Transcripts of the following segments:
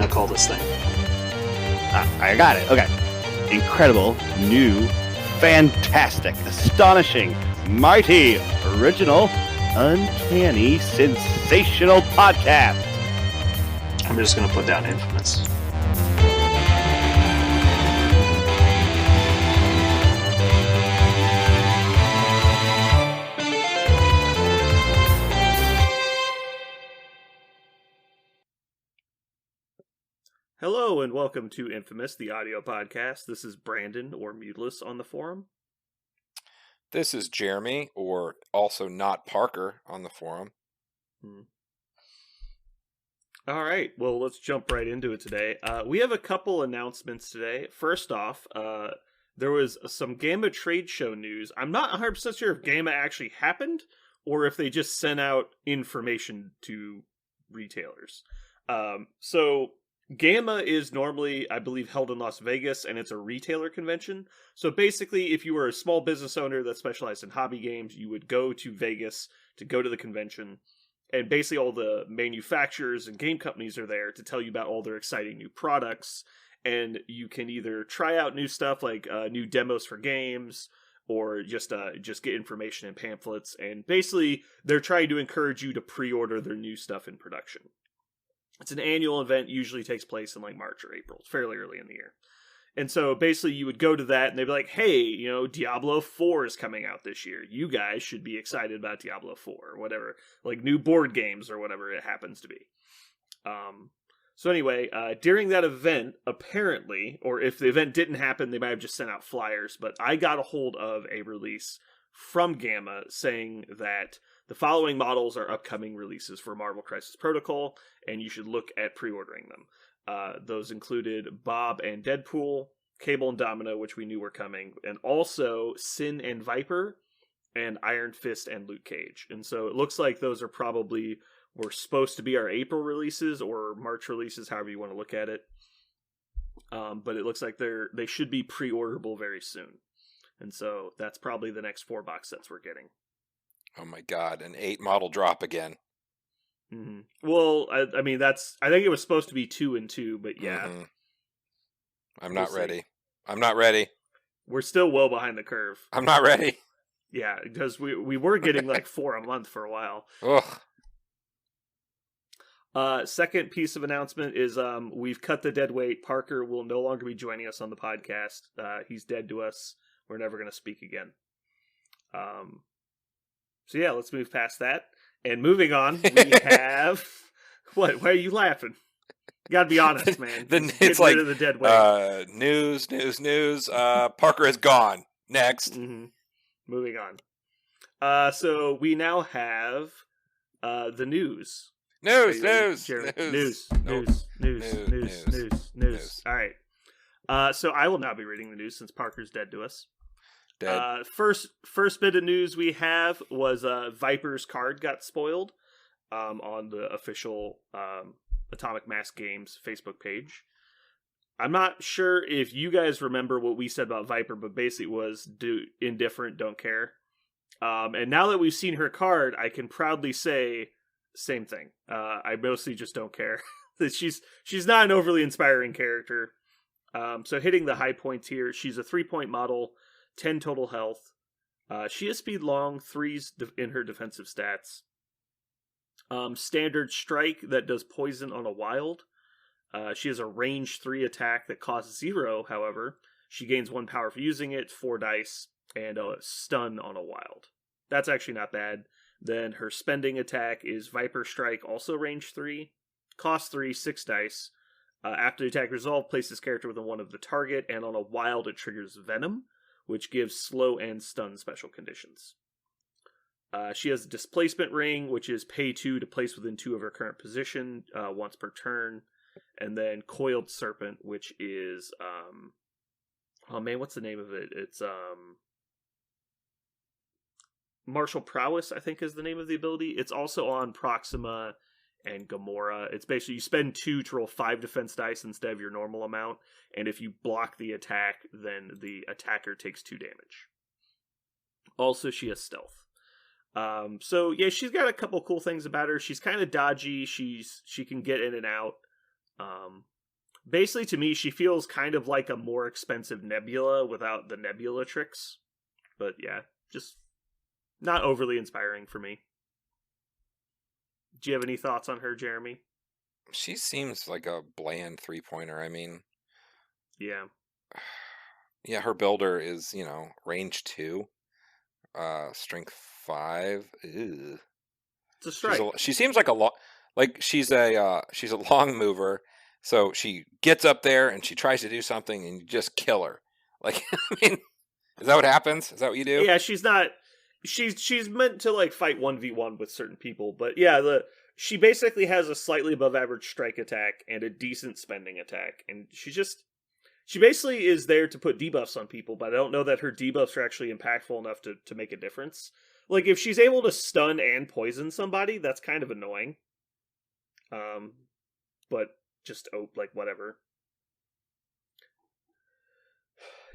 to call this thing? I got it. Okay. Incredible, new, fantastic, astonishing, mighty, original, uncanny, sensational podcast. I'm just going to put down Infamous. Hello and welcome to Infamous, the audio podcast. This is Brandon, or Muteless, on the forum. This is Jeremy, or also not Parker, on the forum. All right, well, let's jump right into it today. We have a couple announcements today. First off, there was some GAMA trade show news. I'm not 100% sure if GAMA actually happened, or if they just sent out information to retailers. So GAMA is normally, I believe, held in Las Vegas, and it's a retailer convention. So basically, if you were a small business owner that specialized in hobby games, you would go to Vegas to go to the convention. And basically all the manufacturers and game companies are there to tell you about all their exciting new products. And you can either try out new stuff like new demos for games, or just get information and pamphlets. And basically, they're trying to encourage you to pre-order their new stuff in production. It's an annual event, usually takes place in like March or April. It's fairly early in the year. And so basically you would go to that and they'd be like, hey, you know, Diablo 4 is coming out this year. You guys should be excited about Diablo 4 or whatever. Like new board games or whatever it happens to be. So anyway, during that event, apparently, or if the event didn't happen, they might have just sent out flyers. But I got a hold of a release from GAMA saying that the following models are upcoming releases for Marvel Crisis Protocol, and you should look at pre-ordering them. Those included Bob and Deadpool, Cable and Domino, which we knew were coming, and also Sin and Viper, and Iron Fist and Luke Cage. And so it looks like those are probably were supposed to be our April releases or March releases, however you want to look at it. But it looks like they should be pre-orderable very soon. And so that's probably the next 4 box sets we're getting. Oh my god, an 8 model drop again. Mm-hmm. Well, I mean, I think it was supposed to be 2 and 2, but yeah. Mm-hmm. I'm not ready. I'm not ready. We're still well behind the curve. I'm not ready. Yeah, because we were getting like 4 a month for a while. Ugh. Second piece of announcement is we've cut the dead weight. Parker will no longer be joining us on the podcast. He's dead to us. We're never going to speak again. So yeah, let's move past that. And moving on, we have... What? Why are you laughing? You gotta be honest, man. It's like, the dead weight. news. Parker is gone. Next. Mm-hmm. Moving on. So we now have the news. News. All right. So I will now be reading the news since Parker's dead to us. Dead. First bit of news we have was Viper's card got spoiled on the official Atomic Mass Games Facebook page. I'm not sure if you guys remember what we said about Viper, but basically it was indifferent, don't care. And now that we've seen her card, I can proudly say same thing. I mostly just don't care. She's not an overly inspiring character. So hitting the high points here, she's a 3-point model, 10 total health. She has speed long, 3s in her defensive stats. Standard strike that does poison on a wild. She has a range 3 attack that costs 0, however. She gains 1 power for using it, 4 dice, and a stun on a wild. That's actually not bad. Then her spending attack is Viper Strike, also range 3. Cost 3, 6 dice. After the attack resolve, place this character within 1 of the target, and on a wild it triggers Venom, which gives slow and stun special conditions. She has a Displacement Ring, which is pay 2 to place within 2 of her current position once per turn. And then Coiled Serpent, which is... oh man, what's the name of it? It's... Martial Prowess, I think, is the name of the ability. It's also on Proxima and Gamora. It's basically you spend 2 to roll 5 defense dice instead of your normal amount, and if you block the attack, then the attacker takes 2 damage. Also, she has stealth. So yeah, she's got a couple cool things about her. She's kind of dodgy. She can get in and out. Basically, to me, she feels kind of like a more expensive Nebula without the Nebula tricks. But yeah, just not overly inspiring for me. Do you have any thoughts on her, Jeremy? She seems like a bland 3-pointer. I mean, Yeah. yeah, her builder is, range 2, strength 5. Ew. It's a strike. She seems like she's a long mover. So she gets up there and she tries to do something and you just kill her. Like, I mean, is that what happens? Is that what you do? Yeah, she's not. She's meant to like fight 1v1 with certain people, but yeah, she basically has a slightly above average strike attack and a decent spending attack, and she basically is there to put debuffs on people, but I don't know that her debuffs are actually impactful enough to make a difference. Like, if she's able to stun and poison somebody, that's kind of annoying. But just like whatever.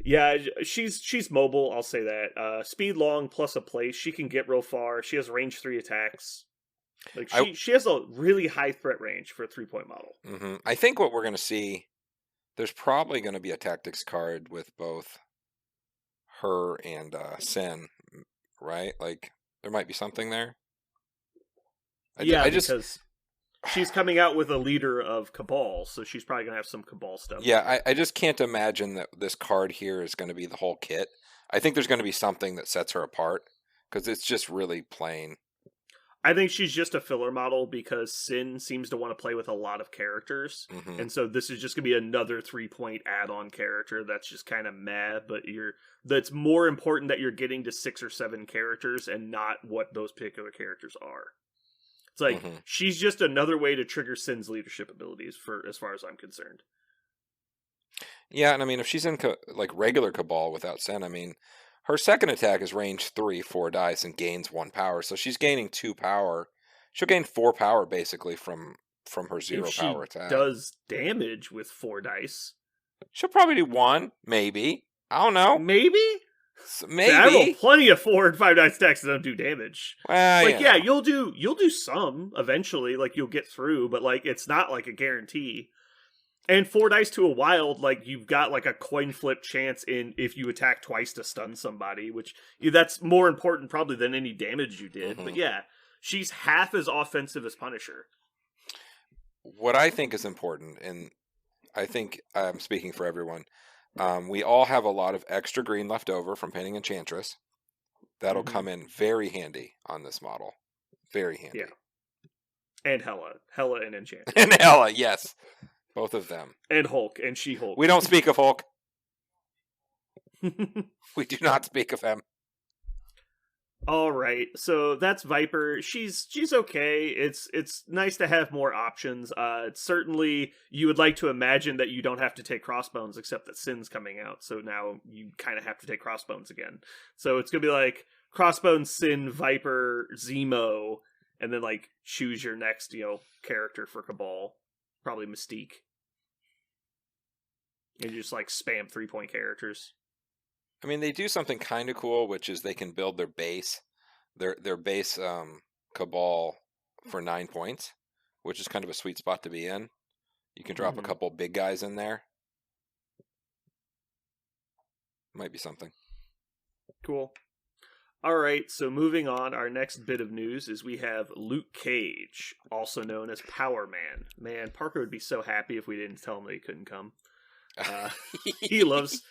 Yeah, she's mobile, I'll say that. Speed long plus a place, she can get real far. She has range 3 attacks. Like she has a really high threat range for a 3-point model. Mm-hmm. I think what we're going to see, there's probably going to be a tactics card with both her and Sin, right? Like, there might be something there. Because she's coming out with a leader of Cabal, so she's probably going to have some Cabal stuff. Yeah, I just can't imagine that this card here is going to be the whole kit. I think there's going to be something that sets her apart, because it's just really plain. I think she's just a filler model because Sin seems to want to play with a lot of characters, and so this is just going to be another 3-point add-on character that's just kind of meh, but that's more important that you're getting to 6 or 7 characters and not what those particular characters are. It's like, she's just another way to trigger Sin's leadership abilities, for as far as I'm concerned. Yeah, and I mean, if she's in like regular Cabal without Sin, I mean, her second attack is range 3, 4 dice, and gains 1 power. So she's gaining 2 power. She'll gain 4 power, basically, from her 0 power attack. Does damage with 4 dice. She'll probably do 1, maybe. I don't know. Maybe? Maybe. I roll plenty of 4 and 5 dice attacks that don't do damage. Like, yeah, you'll do some eventually, like you'll get through, but like it's not like a guarantee. And 4 dice to a wild, like you've got like a coin flip chance in if you attack twice to stun somebody, which that's more important probably than any damage you did. But yeah, she's half as offensive as Punisher. What I think is important, and I think I'm speaking for everyone, we all have a lot of extra green left over from painting Enchantress. That'll come in very handy on this model. Very handy. Yeah. And Hela and Enchantress. And Hela, yes. Both of them. And Hulk, and She-Hulk. We don't speak of Hulk. We do not speak of him. All right, so that's Viper. She's okay. It's nice to have more options. Certainly, you would like to imagine that you don't have to take Crossbones, except that Sin's coming out. So now you kind of have to take Crossbones again. So it's gonna be like Crossbones, Sin, Viper, Zemo, and then like choose your next character for Cabal. Probably Mystique. And you just like spam 3-point characters. I mean, they do something kind of cool, which is they can build their base, their base Cabal for 9 points, which is kind of a sweet spot to be in. You can drop a couple big guys in there. Might be something. Cool. All right, so moving on, our next bit of news is we have Luke Cage, also known as Power Man. Man, Parker would be so happy if we didn't tell him that he couldn't come. He loves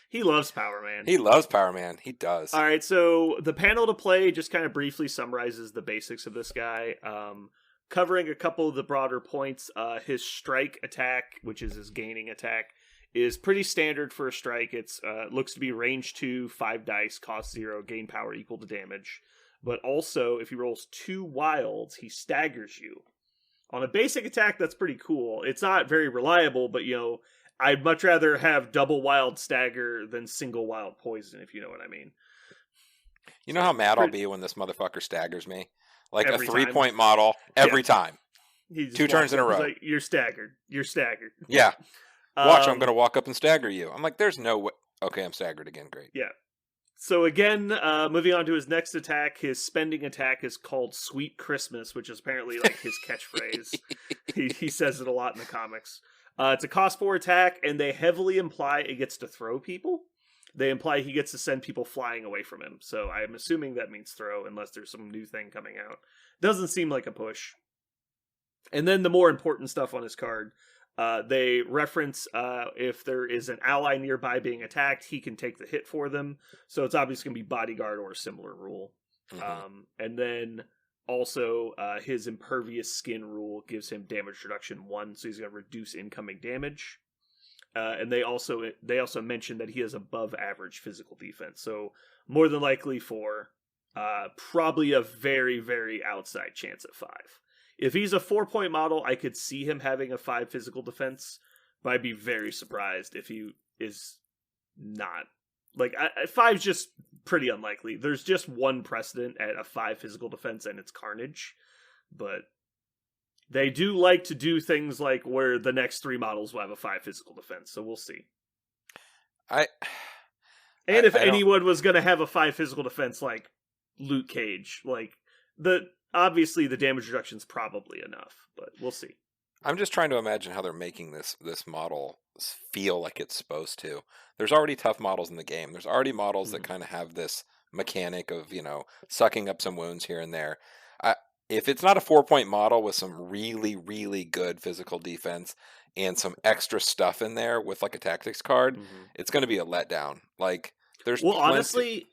Power Man. He loves Power Man. He does. All right, so the panel to play just kind of briefly summarizes the basics of this guy. Covering a couple of the broader points, his strike attack, which is his gaining attack, is pretty standard for a strike. It's looks to be range 2, 5 dice, cost 0, gain power equal to damage. But also, if he rolls 2 wilds, he staggers you. On a basic attack, that's pretty cool. It's not very reliable, but I'd much rather have double wild stagger than single wild poison, if you know what I mean. You know how mad I'll be when this motherfucker staggers me? Like every a 3-point model every time. 2 turns in a row. Like, you're staggered. You're staggered. Yeah. Watch, I'm going to walk up and stagger you. I'm like, there's no way. Okay, I'm staggered again. Great. Yeah. So again, moving on to his next attack, his spending attack is called Sweet Christmas, which is apparently like his catchphrase. He says it a lot in the comics. It's a cost 4 attack, and they heavily imply it gets to throw people. They imply he gets to send people flying away from him. So I'm assuming that means throw, unless there's some new thing coming out. Doesn't seem like a push. And then the more important stuff on his card, they reference if there is an ally nearby being attacked, he can take the hit for them. So it's obviously going to be bodyguard or a similar rule. And then also his impervious skin rule gives him damage reduction 1, so he's going to reduce incoming damage. And they also mentioned that he has above average physical defense, so more than likely 4, probably a very, very outside chance at 5. If he's a 4-point model, I could see him having a 5 physical defense, but I'd be very surprised if he is not. Like, 5's just pretty unlikely. There's just one precedent at a 5 physical defense, and it's Carnage. But they do like to do things like where the next 3 models will have a 5 physical defense, so we'll see. If anyone was going to have a 5 physical defense, like Luke Cage, like obviously the damage reduction's probably enough, but we'll see. I'm just trying to imagine how they're making this model feel like it's supposed to. There's already tough models in the game. There's already models that kind of have this mechanic of, sucking up some wounds here and there. If it's not a 4-point model with some really, really good physical defense and some extra stuff in there with like a tactics card, it's going to be a letdown. Like, honestly,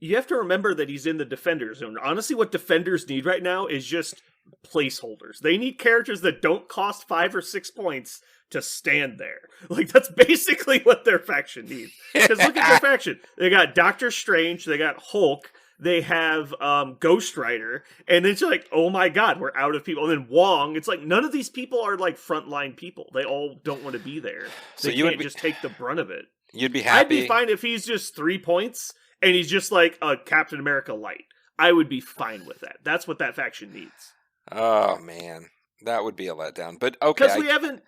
you have to remember that he's in the Defender zone. Honestly, what Defenders need right now is just placeholders. They need characters that don't cost 5 or 6 points to stand there. Like, that's basically what their faction needs. Because look at their faction. They got Doctor Strange, they got Hulk, they have Ghost Rider, and it's like, oh my god, we're out of people. And then Wong, it's like, none of these people are like frontline people. They all don't want to be there. They can't just take the brunt of it. You'd be happy. I'd be fine if he's just 3 points, and he's just like a Captain America light. I would be fine with that. That's what that faction needs. Oh, man. That would be a letdown. But okay. Because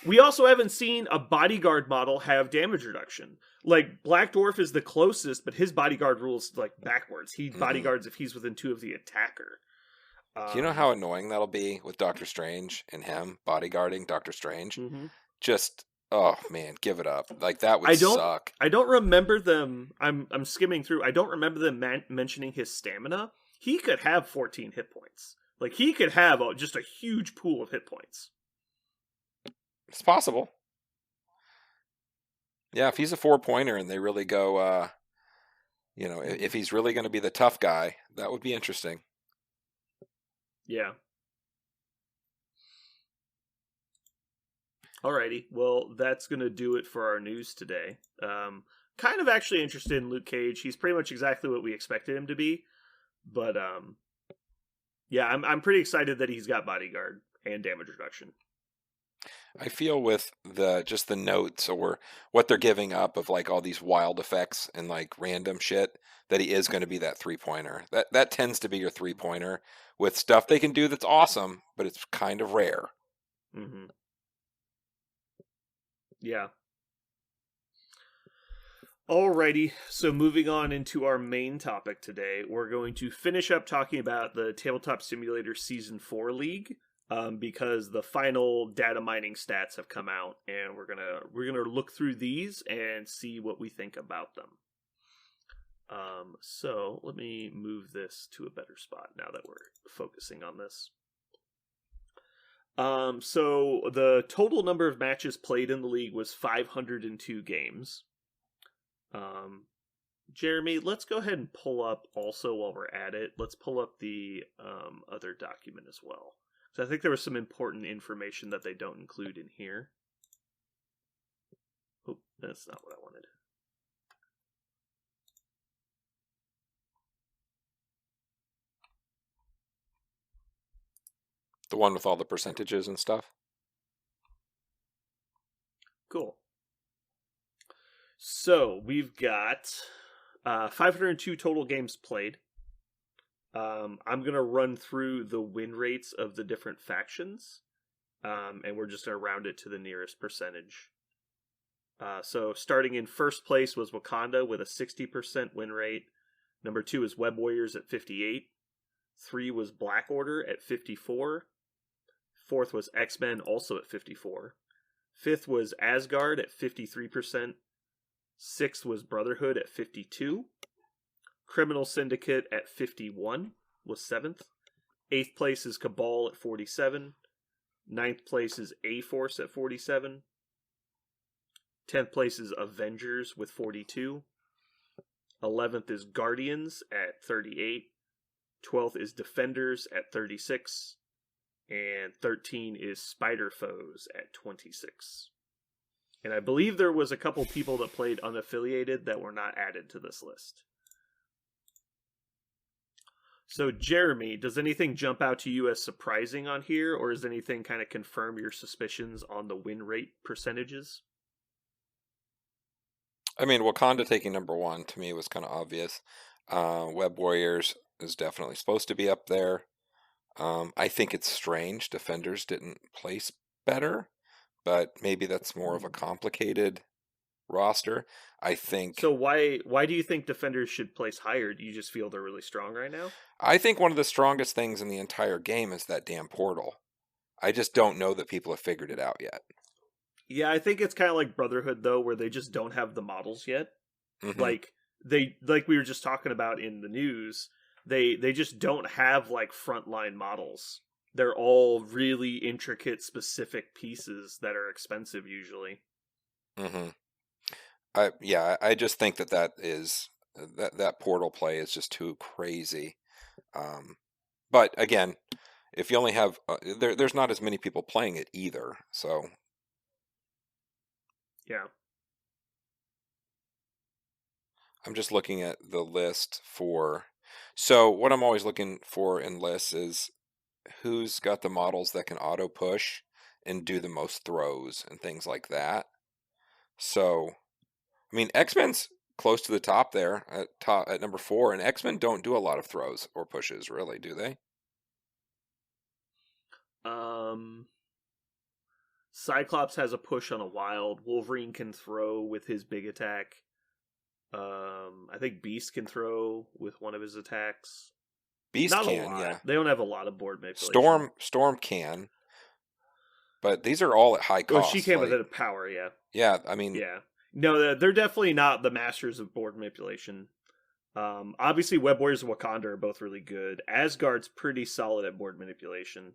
we also haven't seen a bodyguard model have damage reduction. Like, Black Dwarf is the closest, but his bodyguard rules like backwards. He bodyguards if he's within 2 of the attacker. Do you know how annoying that'll be with Doctor Strange and him bodyguarding Doctor Strange? Just, oh man, give it up. Like, that would suck. I don't remember them. I'm skimming through. I don't remember them mentioning his stamina. He could have 14 hit points. Like, he could have just a huge pool of hit points. It's possible. Yeah, if he's a 4-pointer and they really go, if he's really going to be the tough guy, that would be interesting. Yeah. Alrighty, well, that's going to do it for our news today. Kind of actually interested in Luke Cage. He's pretty much exactly what we expected him to be. But, yeah, I'm pretty excited that he's got bodyguard and damage reduction. I feel with the notes or what they're giving up of like all these wild effects and like random shit that he is going to be that 3-pointer. That tends to be your 3-pointer with stuff they can do that's awesome, but it's kind of rare. Yeah. Alrighty, so moving on into our main topic today, we're going to finish up talking about the Tabletop Simulator Season 4 League. Because the final data mining stats have come out, and we're gonna look through these and see what we think about them. So let me move this to a better spot now that we're focusing on this. So the total number of matches played in the league was 502 games. Jeremy, let's go ahead and pull up also while we're at it. Let's pull up the other document as well. So I think there was some important information that they don't include in here. Oh, that's not what I wanted. The one with all the percentages and stuff? Cool. So we've got 502 total games played. I'm going to run through the win rates of the different factions, and we're just going to round it to the nearest percentage. So starting in first place was Wakanda with a 60% win rate. Number 2 is Web Warriors at 58. 3 was Black Order at 54. 4th was X-Men, also at 54. 5th was Asgard at 53%. 6th was Brotherhood at 52%. Criminal Syndicate at 51% was 7th. 8th place is Cabal at 47%. 9th place is A-Force at 47%. 10th place is Avengers with 42%. 11th is Guardians at 38%. 12th is Defenders at 36%. And 13 is Spider Foes at 26%. And I believe there was a couple people that played unaffiliated that were not added to this list. So, Jeremy, does anything jump out to you as surprising on here, or does anything kind of confirm your suspicions on the win rate percentages? I mean, Wakanda taking number 1 to me was kind of obvious. Web Warriors is definitely supposed to be up there. I think it's strange Defenders didn't place better, but maybe that's more of a complicated roster. I think. So why do you think Defenders should place higher? Do you just feel they're really strong right now? I think one of the strongest things in the entire game is that damn portal. I just don't know that people have figured it out yet. Yeah, I think it's kind of like Brotherhood though, where they just don't have the models yet. Mhm. Like we were just talking about in the news, they just don't have like frontline models. They're all really intricate, specific pieces that are expensive usually. Mm-hmm. I just think that is that portal play is just too crazy. But again, if you only have there's not as many people playing it either, so Yeah. I'm just looking at the list for. So what I'm always looking for in lists is who's got the models that can auto push and do the most throws and things like that. So, I mean, X-Men's close to the top there at number 4, and X-Men don't do a lot of throws or pushes, really, do they? Cyclops has a push on a wild. Wolverine can throw with his big attack. I think Beast can throw with one of his attacks. Beast Not can, a lot. yeah. They don't have a lot of board manipulation. Storm can, but these are all at high cost. Well, she came with a power, yeah. Yeah, I mean, yeah. No, they're definitely not the masters of board manipulation. Obviously, Web Warriors and Wakanda are both really good. Asgard's pretty solid at board manipulation.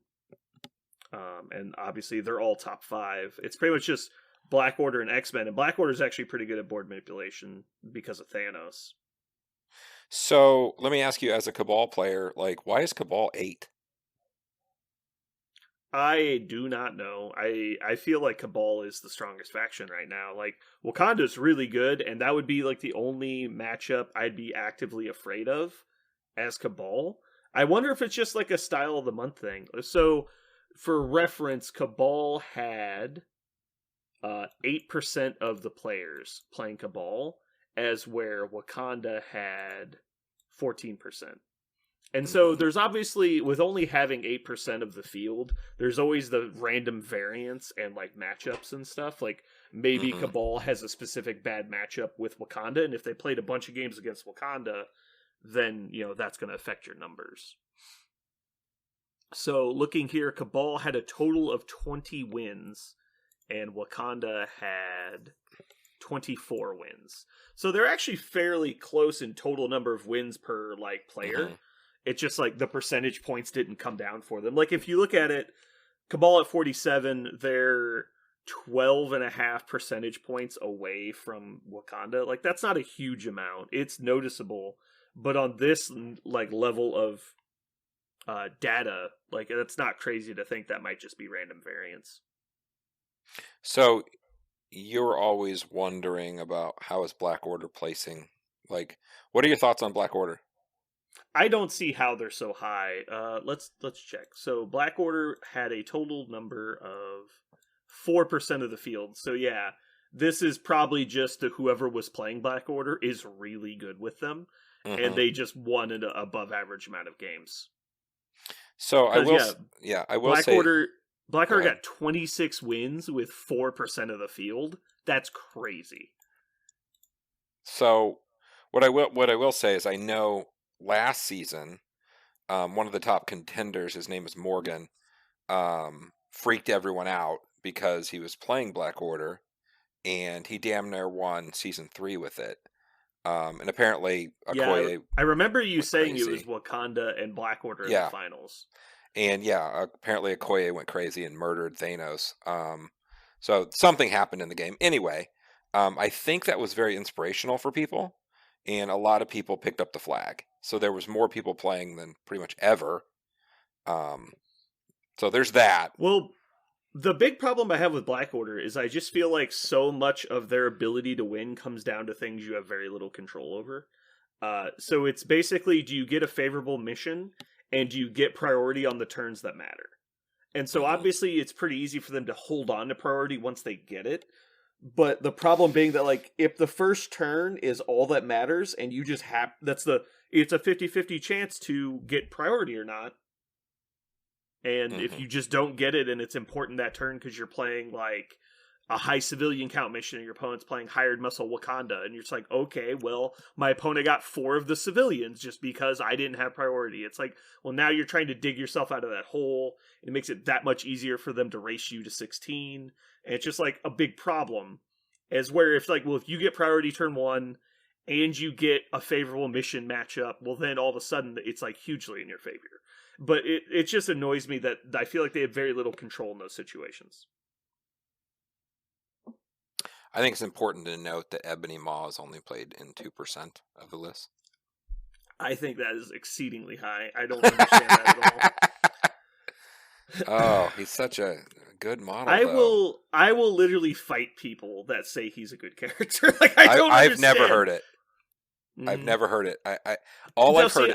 And obviously, they're all top 5. It's pretty much just Black Order and X-Men. And Black Order is actually pretty good at board manipulation because of Thanos. So let me ask you, as a Cabal player, like, why is Cabal 8? I do not know. I feel like Cabal is the strongest faction right now. Like, Wakanda's really good, and that would be like the only matchup I'd be actively afraid of as Cabal. I wonder if it's just like a style of the month thing. So, for reference, Cabal had 8% of the players playing Cabal, as where Wakanda had 14%. And so there's obviously, with only having 8% of the field, there's always the random variance and like matchups and stuff. Like maybe Cabal has a specific bad matchup with Wakanda, and if they played a bunch of games against Wakanda, then, you know, that's going to affect your numbers. So looking here, Cabal had a total of 20 wins, and Wakanda had 24 wins. So they're actually fairly close in total number of wins per like player. It's just like the percentage points didn't come down for them. Like if you look at it, Cabal at 47, they're 12.5 percentage points away from Wakanda. Like that's not a huge amount. It's noticeable, but on this like level of data, like that's not crazy to think that might just be random variance. So you're always wondering about how is Black Order placing. Like, what are your thoughts on Black Order? I don't see how they're so high. Let's check. So Black Order had a total number of 4% of the field. So yeah, this is probably just whoever was playing Black Order is really good with them, and they just won an above average amount of games. So I will say Black Order got 26 wins with 4% of the field. That's crazy. So what I will say is I know last season, one of the top contenders, his name is Morgan, freaked everyone out because he was playing Black Order, and he damn near won Season 3 with it. And apparently Okoye I remember you went saying crazy. it was Wakanda and Black Order in Yeah. the finals. And yeah, apparently Okoye went crazy and murdered Thanos. So something happened in the game. Anyway, I think that was very inspirational for people, and a lot of people picked up the flag. So there was more people playing than pretty much ever. So there's that. Well, the big problem I have with Black Order is I just feel like so much of their ability to win comes down to things you have very little control over. So it's basically, do you get a favorable mission, and do you get priority on the turns that matter? And so obviously it's pretty easy for them to hold on to priority once they get it. But the problem being that, like, if the first turn is all that matters and you just have, it's a 50-50 chance to get priority or not. And if you just don't get it and it's important that turn because you're playing like a high civilian count mission and your opponent's playing hired muscle Wakanda, and you're just like, okay, well, my opponent got 4 of the civilians just because I didn't have priority. It's like, well, now you're trying to dig yourself out of that hole. It makes it that much easier for them to race you to 16. And it's just like a big problem. As where if like, well, if you get priority turn 1 and you get a favorable mission matchup, well, then all of a sudden it's like hugely in your favor. But it just annoys me that I feel like they have very little control in those situations. I think it's important to note that Ebony Maw is only played in 2% of the list. I think that is exceedingly high. I don't understand that at all. Oh, he's such a good model. I will literally fight people that say he's a good character. Like I've never heard it. I've never heard it. I've heard.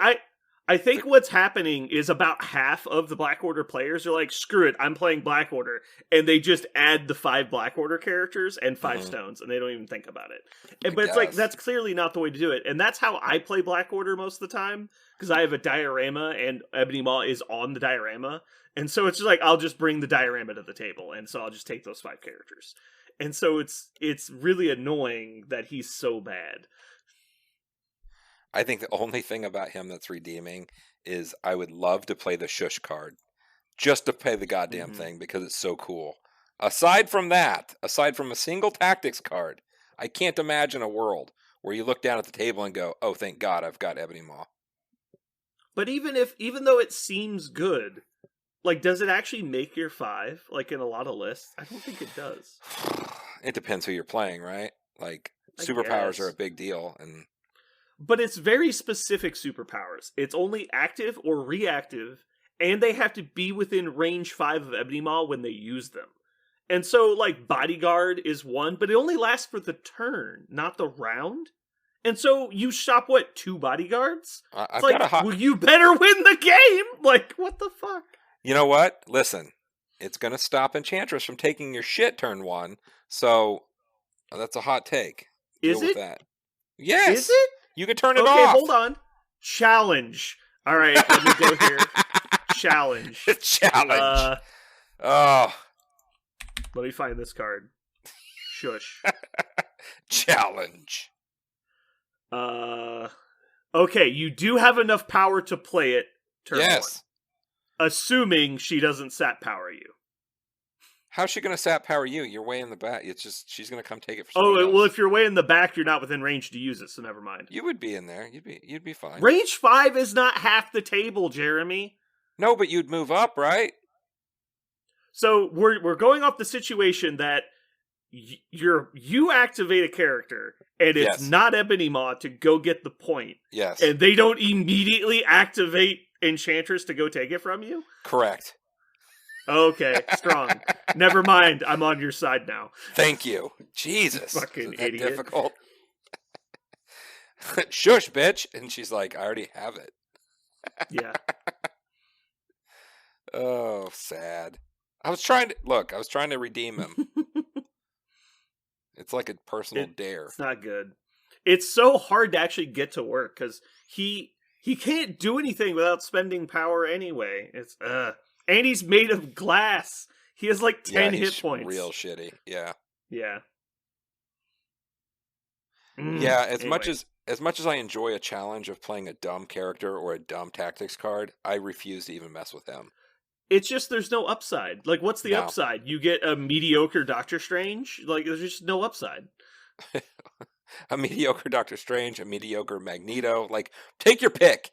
I think what's happening is about half of the Black Order players are like, screw it, I'm playing Black Order. And they just add the 5 Black Order characters and 5 stones, and they don't even think about it. But it's like, that's clearly not the way to do it. And that's how I play Black Order most of the time, because I have a diorama, and Ebony Maw is on the diorama. And so it's just like, I'll just bring the diorama to the table, and so I'll just take those 5 characters. And so it's really annoying that he's so bad. I think the only thing about him that's redeeming is I would love to play the Shush card. Just to play the goddamn thing because it's so cool. Aside from that, aside from a single tactics card, I can't imagine a world where you look down at the table and go, oh, thank God I've got Ebony Maw. But even though it seems good, like, does it actually make your 5, like, in a lot of lists? I don't think it does. It depends who you're playing, right? Like, superpowers are a big deal, and... But it's very specific superpowers. It's only active or reactive, and they have to be within range 5 of Ebony Maw when they use them. And so, like, Bodyguard is one, but it only lasts for the turn, not the round. And so you shop, 2 Bodyguards? I've like, got well, you better win the game! Like, what the fuck? You know what? Listen, it's going to stop Enchantress from taking your shit turn 1, so that's a hot take. Is Deal it? with that. Yes! Is it? You can turn it off. Okay, hold on. Challenge. All right, let me go here. Challenge. Challenge. Let me find this card. Shush. Challenge. Okay, you do have enough power to play it turn 1. Assuming she doesn't sap power you. How's she going to sap power you? You're way in the back. It's just, she's going to come take it for somebody else. Well, if you're way in the back, you're not within range to use it, so never mind. You would be in there. You'd be fine. Range 5 is not half the table, Jeremy. No, but you'd move up, right? So we're going off the situation that you activate a character, and it's not Ebony Maw to go get the point. Yes. And they don't immediately activate Enchantress to go take it from you? Correct. Okay, strong. Never mind, I'm on your side now. Thank you. Jesus. Fucking Is that idiot. difficult? Shush, bitch. And she's like, I already have it. Yeah. Oh, sad. I was trying to redeem him. It's like a personal dare. It's not good. It's so hard to actually get to work, because he can't do anything without spending power anyway. It's and he's made of glass. He has like 10 hit points. Real shitty. Yeah. Yeah. Yeah, as much as I enjoy a challenge of playing a dumb character or a dumb tactics card, I refuse to even mess with him. It's just there's no upside. Like, what's the No. upside? You get a mediocre Doctor Strange? Like, there's just no upside. A mediocre Doctor Strange, a mediocre Magneto. Like, take your pick.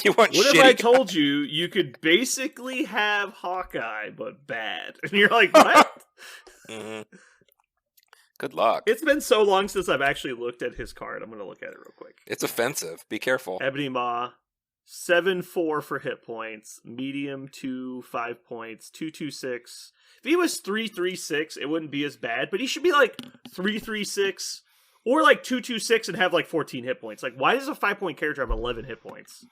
You want What shitty if I told you could basically have Hawkeye, but bad? And you're like, what? Mhm. Good luck. It's been so long since I've actually looked at his card. I'm going to look at it real quick. It's offensive. Be careful. Ebony Maw, 7-4 for hit points, medium 2-5 points, 2-2-6. If he was 3-3-6, it wouldn't be as bad, but he should be like 3-3-6 or like 2-2-6 and have like 14 hit points. Like, why does a 5-point character have 11 hit points?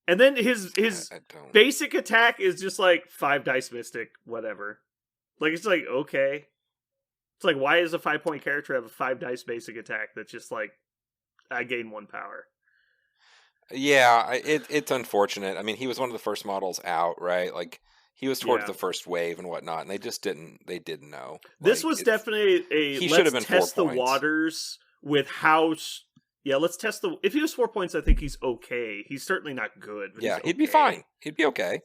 And then his I don't. basic attack is just like 5 dice mystic, whatever. Like, it's like, okay. It's like, why does a 5-point character have a 5 dice basic attack that's just like, I gain 1 power? Yeah, it's unfortunate. I mean, he was one of the first models out, right? Like, he was towards Yeah. the first wave and whatnot, and they didn't know. This Like, was it's- definitely he let's should have been 4 test the points. waters with how... Yeah, let's test the... If he was 4 points, I think he's okay. He's certainly not good. But Yeah, he's he'd be okay. fine. He'd be okay.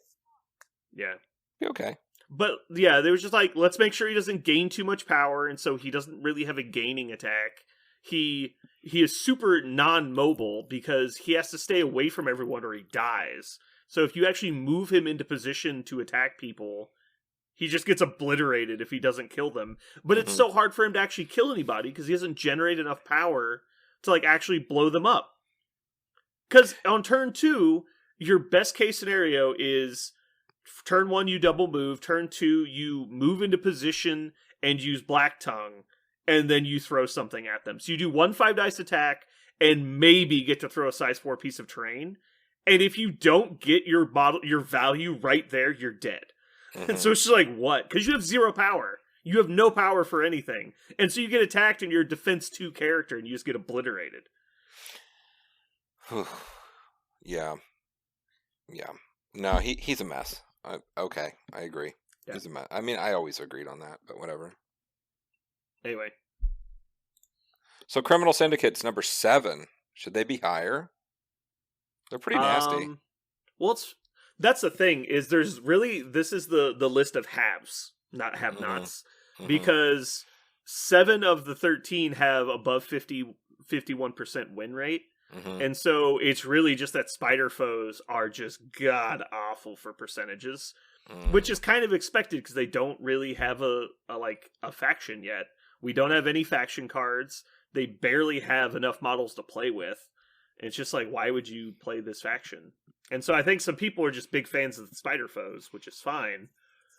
Yeah. Be okay. But, yeah, they were just like, let's make sure he doesn't gain too much power, and so he doesn't really have a gaining attack. He is super non-mobile because he has to stay away from everyone or he dies. So if you actually move him into position to attack people, he just gets obliterated if he doesn't kill them. But it's Mhm. so hard for him to actually kill anybody because he doesn't generate enough power to like actually blow them up. Because on turn 2, your best case scenario is turn 1 you double move, turn 2 you move into position and use Black Tongue, and then you throw something at them. So you do 1 5 dice attack and maybe get to throw a size 4 piece of terrain. And if you don't get your value right there, you're dead. And Mhm. so it's just like, what? Because you have 0 power. You have no power for anything. And so you get attacked and you're a defense 2 character and you just get obliterated. Yeah. Yeah. No, he's a mess. Okay, I agree. Yeah. He's a mess. I mean, I always agreed on that, but whatever. Anyway. So Criminal Syndicate's number 7. Should they be higher? They're pretty nasty. Well, that's the thing, is there's really, this is the list of haves, not have-nots. Mhm. Because 7 of the 13 have above 51% win rate. Mhm. And so it's really just that spider foes are just god awful for percentages, Mhm. which is kind of expected because they don't really have a faction yet. We don't have any faction cards. They barely have enough models to play with. And it's just like, why would you play this faction? And so I think some people are just big fans of the spider foes, which is fine.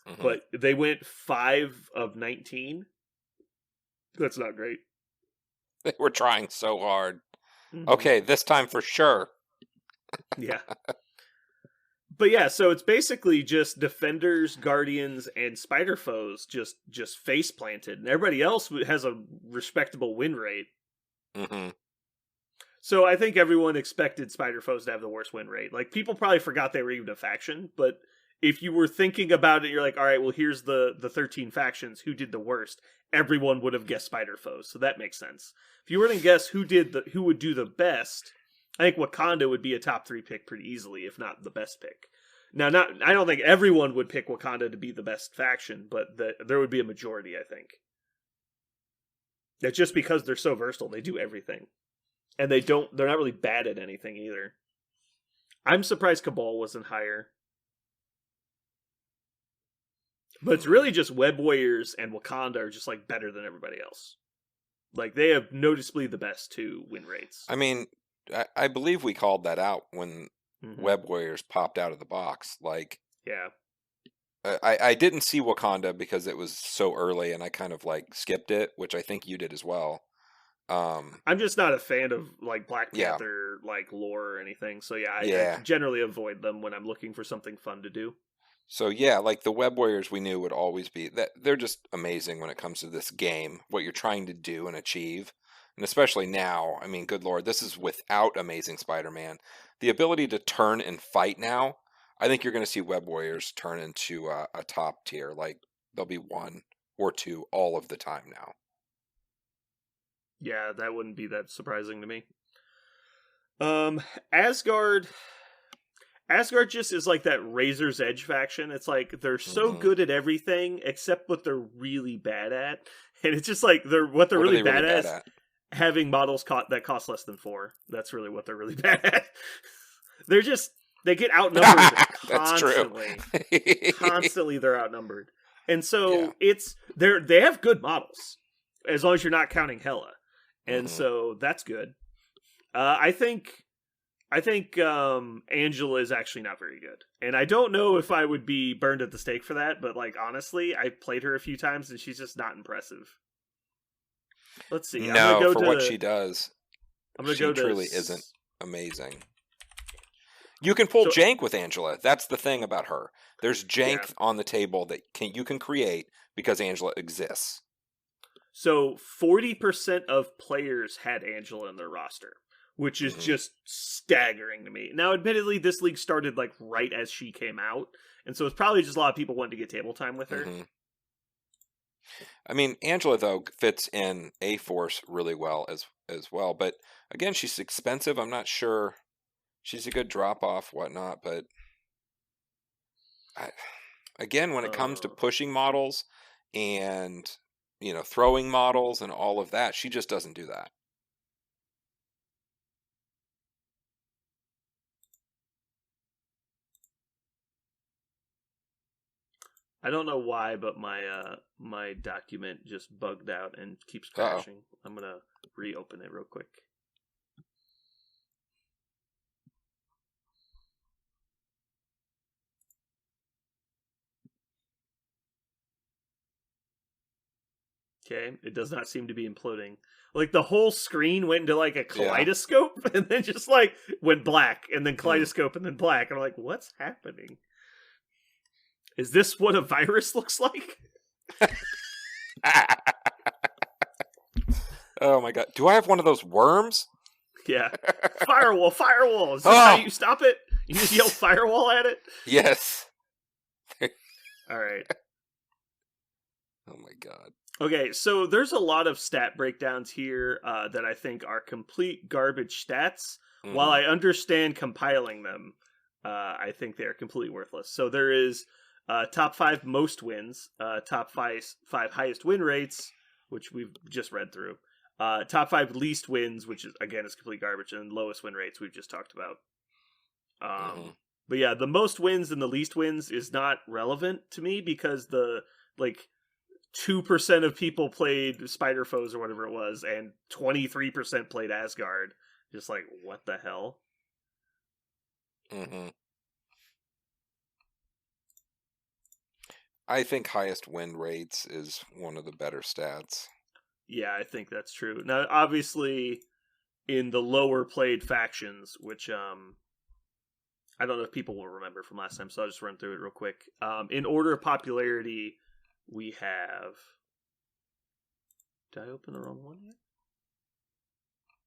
Mhm. But they went 5 of 19. That's not great. They were trying so hard. Mhm. Okay, this time for sure. Yeah. But yeah, so it's basically just defenders, guardians, and spider foes just face planted, and everybody else has a respectable win rate. Hmm. So I think everyone expected spider foes to have the worst win rate. Like, people probably forgot they were even a faction, but if you were thinking about it, you're like, all right, well, here's the 13 factions. Who did the worst? Everyone would have guessed spider foes, so that makes sense. If you were to guess who would do the best, I think Wakanda would be a top 3 pick pretty easily, if not the best pick. Now, I don't think everyone would pick Wakanda to be the best faction, but there would be a majority, I think. That's just because they're so versatile, they do everything. And they're not really bad at anything either. I'm surprised Cabal wasn't higher. But it's really just Web Warriors and Wakanda are just like better than everybody else. Like, they have noticeably the best 2 win rates. I mean, I believe we called that out when Mhm. Web Warriors popped out of the box. Like, Yeah. I didn't see Wakanda because it was so early, and I kind of like skipped it, which I think you did as well. I'm just not a fan of like Black Yeah. Panther like lore or anything. So yeah, I Yeah. generally avoid them when I'm looking for something fun to do. So yeah, like the Web Warriors we knew would always be that they're just amazing when it comes to this game, what you're trying to do and achieve. And especially now, I mean, good lord, this is without Amazing Spider-Man. The ability to turn and fight now, I think you're going to see Web Warriors turn into a top tier. Like, they'll be 1 or 2 all of the time now. Yeah, that wouldn't be that surprising to me. Asgard Asgard just is like that Razor's Edge faction. It's like they're so good at everything except what they're really bad at, and it's just like they're What are really they bad really at. bad Is having models that cost less than 4. That's really what they're really bad at. They get outnumbered That's true. constantly. Constantly, they're outnumbered, and so they have good models as long as you're not counting Hela, and so that's good. I think Angela is actually not very good, and I don't know if I would be burned at the stake for that. But like honestly, I played her a few times, and she's just not impressive. Let's see. No, for what she does, I'm gonna she go to truly isn't amazing. You can pull jank with Angela. That's the thing about her. There's jank on the table that you can create because Angela exists. So 40% of players had Angela in their roster, which is just staggering to me. Now, admittedly, this league started like right as she came out, and so it's probably just a lot of people wanting to get table time with her. I mean, Angela though fits in A-Force really well as well, but again, she's expensive. I'm not sure. She's a good drop-off, whatnot, but again, when it comes to pushing models and, throwing models and all of that, she just doesn't do that. I don't know why, but my document just bugged out and keeps crashing. I'm gonna reopen it real quick. Okay, it does not seem to be imploding. Like the whole screen went into like a kaleidoscope and then just like went black and then kaleidoscope and then black. And I'm like, what's happening? Is this what a virus looks like? Oh my god. Do I have one of those worms? Yeah. Firewall, firewall. Is this how you stop it? You just yell firewall at it? Yes. All right. Oh my god. Okay, so there's a lot of stat breakdowns here that I think are complete garbage stats. While I understand compiling them, I think they are completely worthless. So there is top 5 most wins, top 5 highest win rates, which we've just read through, top 5 least wins, which is again is complete garbage, and lowest win rates we've just talked about. But yeah, the most wins and the least wins is not relevant to me because the 2% of people played Spider Foes or whatever it was, and 23% played Asgard. Just like, what the hell? I think highest win rates is one of the better stats. Yeah, I think that's true. Now, obviously, in the lower played factions, which I don't know if people will remember from last time, so I'll just run through it real quick. In order of popularity, we have... Did I open the wrong one yet?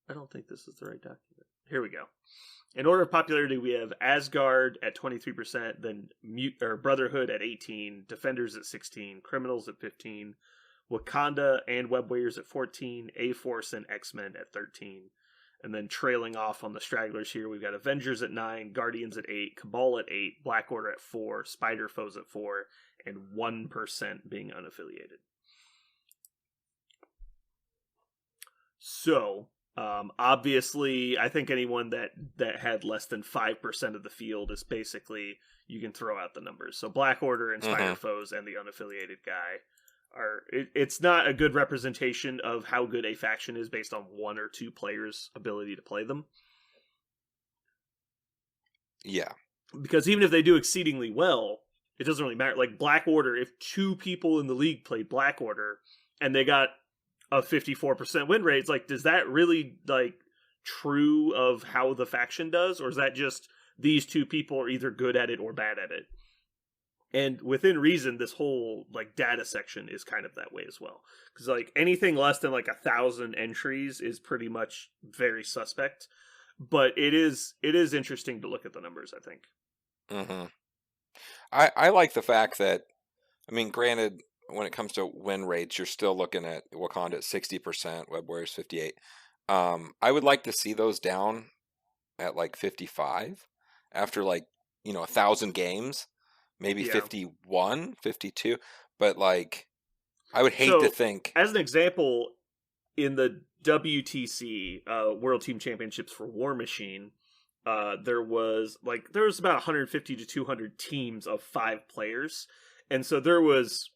I don't think this is the right document. Here we go. In order of popularity, we have Asgard at 23%, then Brotherhood at 18%, Defenders at 16%, Criminals at 15%, Wakanda and Web Warriors at 14%, A-Force and X-Men at 13%. And then trailing off on the stragglers here, we've got Avengers at 9%, Guardians at 8%, Cabal at 8%, Black Order at 4%, Spider Foes at 4%, and 1% being unaffiliated. So, obviously, I think anyone that had less than 5% of the field is basically, you can throw out the numbers. So Black Order and Spider Foes and the unaffiliated guy are, it's not a good representation of how good a faction is based on 1 or 2 players' ability to play them. Yeah. Because even if they do exceedingly well, it doesn't really matter. Like Black Order, if 2 people in the league played Black Order and they got a 54% win rate, it's like, does that really true of how the faction does, or is that just these 2 people are either good at it or bad at it? And within reason, this whole data section is kind of that way as well, because anything less than 1,000 entries is pretty much very suspect. But it is interesting to look at the numbers, I think. I like the fact that, I mean, granted, when it comes to win rates, you're still looking at Wakanda at 60%, Web Warriors 58%. I would like to see those down at 55 after 1,000 games, maybe Yeah. 51, 52. But like, I would hate So, to think. as an example, in the WTC World Team Championships for War Machine, there was about 150 to 200 teams of 5 players, and so there was,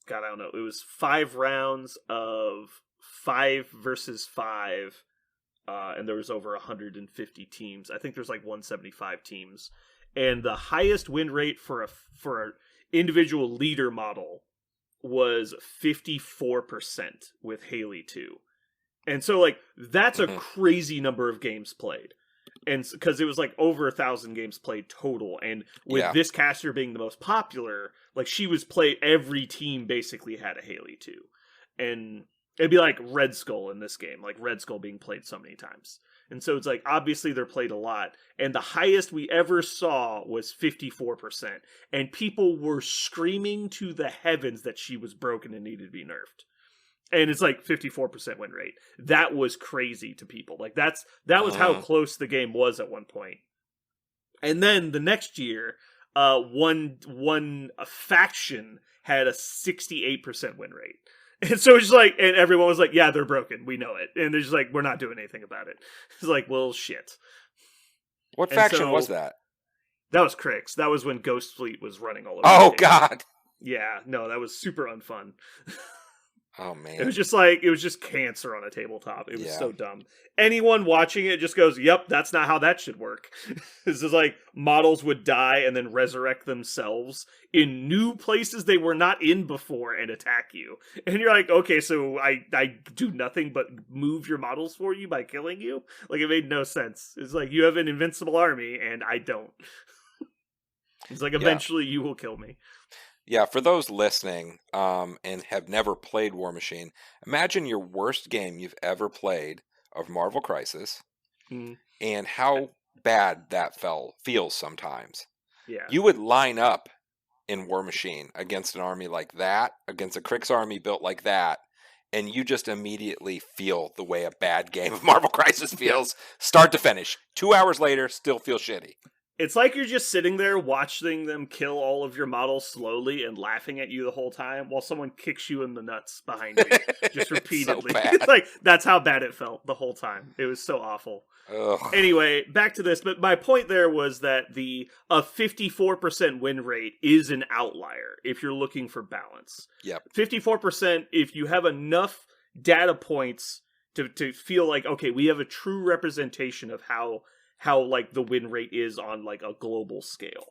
God, I don't know, it was 5 rounds of 5 versus 5, and there was over 150 teams. I think there's like 175 teams, and the highest win rate for an individual leader model was 54% with Haley 2. And so, like, that's a Mhm. crazy number of games played. And because it was like over 1,000 games played total. And with Yeah. this caster being the most popular, like, she was every team basically had a Haley 2. And it'd be like Red Skull in this game, like Red Skull being played so many times. And so it's like, obviously they're played a lot. And the highest we ever saw was 54%. And people were screaming to the heavens that she was broken and needed to be nerfed. And it's like 54% win rate. That was crazy to people. Like, that was how close the game was at one point. And then the next year, one faction had a 68% win rate. And so it's just like, and everyone was like, yeah, they're broken. We know it. And they're just like, we're not doing anything about it. It's like, well, shit. What And faction so- was that? That was Crix. That was when Ghost Fleet was running all over. Oh the table. God. Yeah, no, that was super unfun. Oh It man. was just cancer on a tabletop. It was Yeah. so dumb. Anyone watching it just goes, yep, that's not how that should work. This is like models would die and then resurrect themselves in new places they were not in before and attack you. And you're like, okay, so I do nothing but move your models for you by killing you? Like, it made no sense. It's like, you have an invincible army and I don't. It's like, eventually you will kill me. Yeah, for those listening and have never played War Machine, imagine your worst game you've ever played of Marvel Crisis Mm, and how bad that feels sometimes. yeah. You would line up in War Machine against an army like that, against a Crix army built like that, and you just immediately feel the way a bad game of Marvel Crisis feels, start to finish. 2 hours later, still feel shitty. It's like you're just sitting there watching them kill all of your models slowly and laughing at you the whole time while someone kicks you in the nuts behind you. Just It's so repeatedly. bad. It's like, that's how bad it felt the whole time. It was so awful. Ugh. Anyway, back to this. But my point there was that a 54% win rate is an outlier if you're looking for balance. Yep. 54%, if you have enough data points to feel like, okay, we have a true representation of how like the win rate is on like a global scale.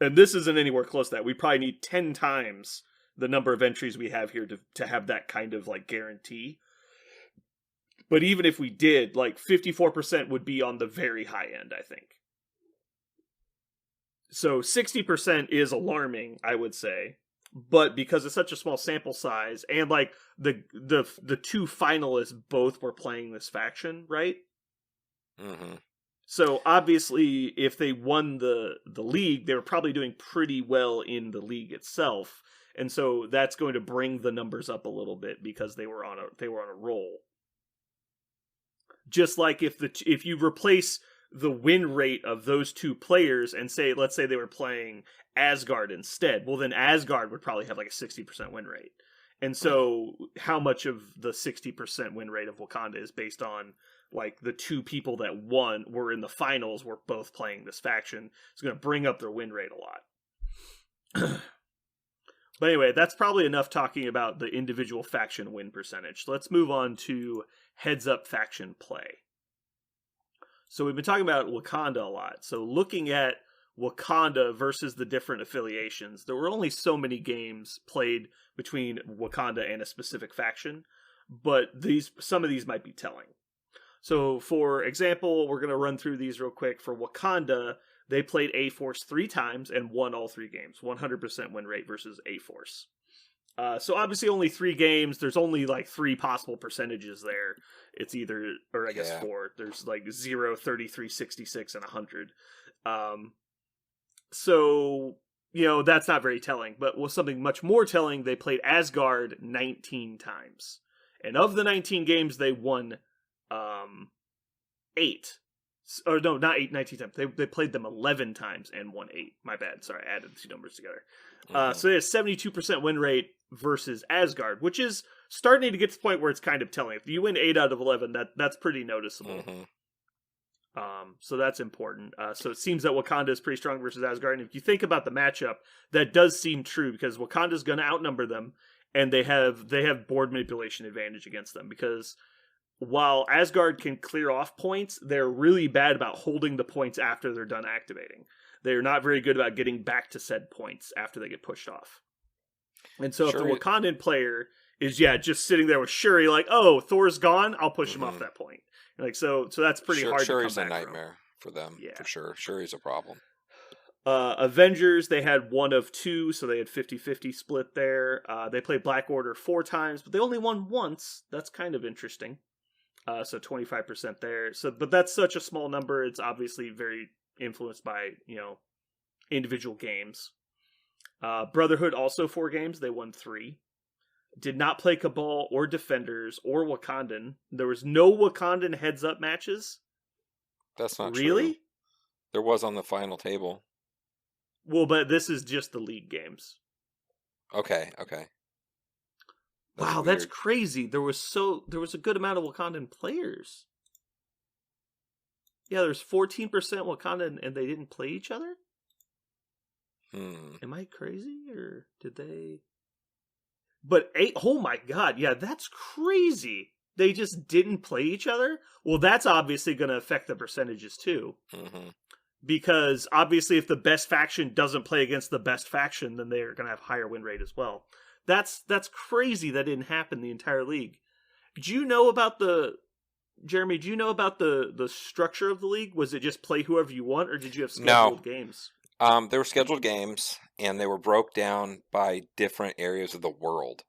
And this isn't anywhere close to that. We probably need 10 times the number of entries we have here to have that kind of like guarantee. But even if we did, like 54% would be on the very high end, I think. So 60% is alarming, I would say. But because it's such a small sample size, and like the 2 finalists both were playing this faction, right? Mm-hmm. So obviously, if they won the league, they were probably doing pretty well in the league itself, and so that's going to bring the numbers up a little bit because they were on a roll. Just like if you replace the win rate of those 2 players and let's say they were playing Asgard instead, well then Asgard would probably have like a 60% win rate. And so how much of the 60% win rate of Wakanda is based on like the 2 people that were in the finals were both playing this faction? It's going to bring up their win rate a lot. But anyway, that's probably enough talking about the individual faction win percentage. Let's move on to heads up faction play. So we've been talking about Wakanda a lot. So looking at Wakanda versus the different affiliations, there were only so many games played between Wakanda and a specific faction, but some of these might be telling. So for example, we're going to run through these real quick. For Wakanda, they played A-Force 3 times and won all 3 games. 100% win rate versus A-Force. So obviously only 3 games. There's only like 3 possible percentages there. It's either, or I guess 4. There's like 0, 33, 66, and 100. So, that's not very telling. But with something much more telling, they played Asgard 19 times. And of the 19 games, they won 8. Or no, not 19 times. They played them 11 times and won 8. My bad. Sorry, I added the two numbers together. So they had a 72% win rate versus Asgard, which is starting to get to the point where it's kind of telling. If you win 8 out of 11, that's pretty noticeable. So that's important. So it seems that Wakanda is pretty strong versus Asgard. And if you think about the matchup, that does seem true because Wakanda's going to outnumber them, and they have board manipulation advantage against them because while Asgard can clear off points, they're really bad about holding the points after they're done activating. They're not very good about getting back to said points after they get pushed off. And so if the Wakandan player is just sitting there with Shuri, like, oh, Thor's gone, I'll push him off that point. Like so that's pretty hard. Shuri's to come back a nightmare for them, yeah. for sure. Shuri's a problem. Avengers, they had 1 of 2, so they had 50-50 split there. They played Black Order 4 times, but they only won once. That's kind of interesting. So 25% there. But that's such a small number. It's obviously very influenced by, individual games. Brotherhood also 4 games. They won 3. Did not play Cabal or Defenders or Wakandan. There was no Wakandan heads-up matches. That's not really true. There was on the final table. Well, but this is just the league games. Okay. Wow, that's crazy. There was a good amount of Wakandan players. Yeah, there's 14% Wakandan and they didn't play each other? Am I crazy or did they? But 8, oh my god, yeah, that's crazy. They just didn't play each other? Well, that's obviously going to affect the percentages too. Because obviously if the best faction doesn't play against the best faction, then they're going to have higher win rate as well. That's crazy that didn't happen the entire league. Jeremy, do you know about the structure of the league? Was it just play whoever you want, or did you have scheduled games? There were scheduled games, and they were broke down by different areas of the world.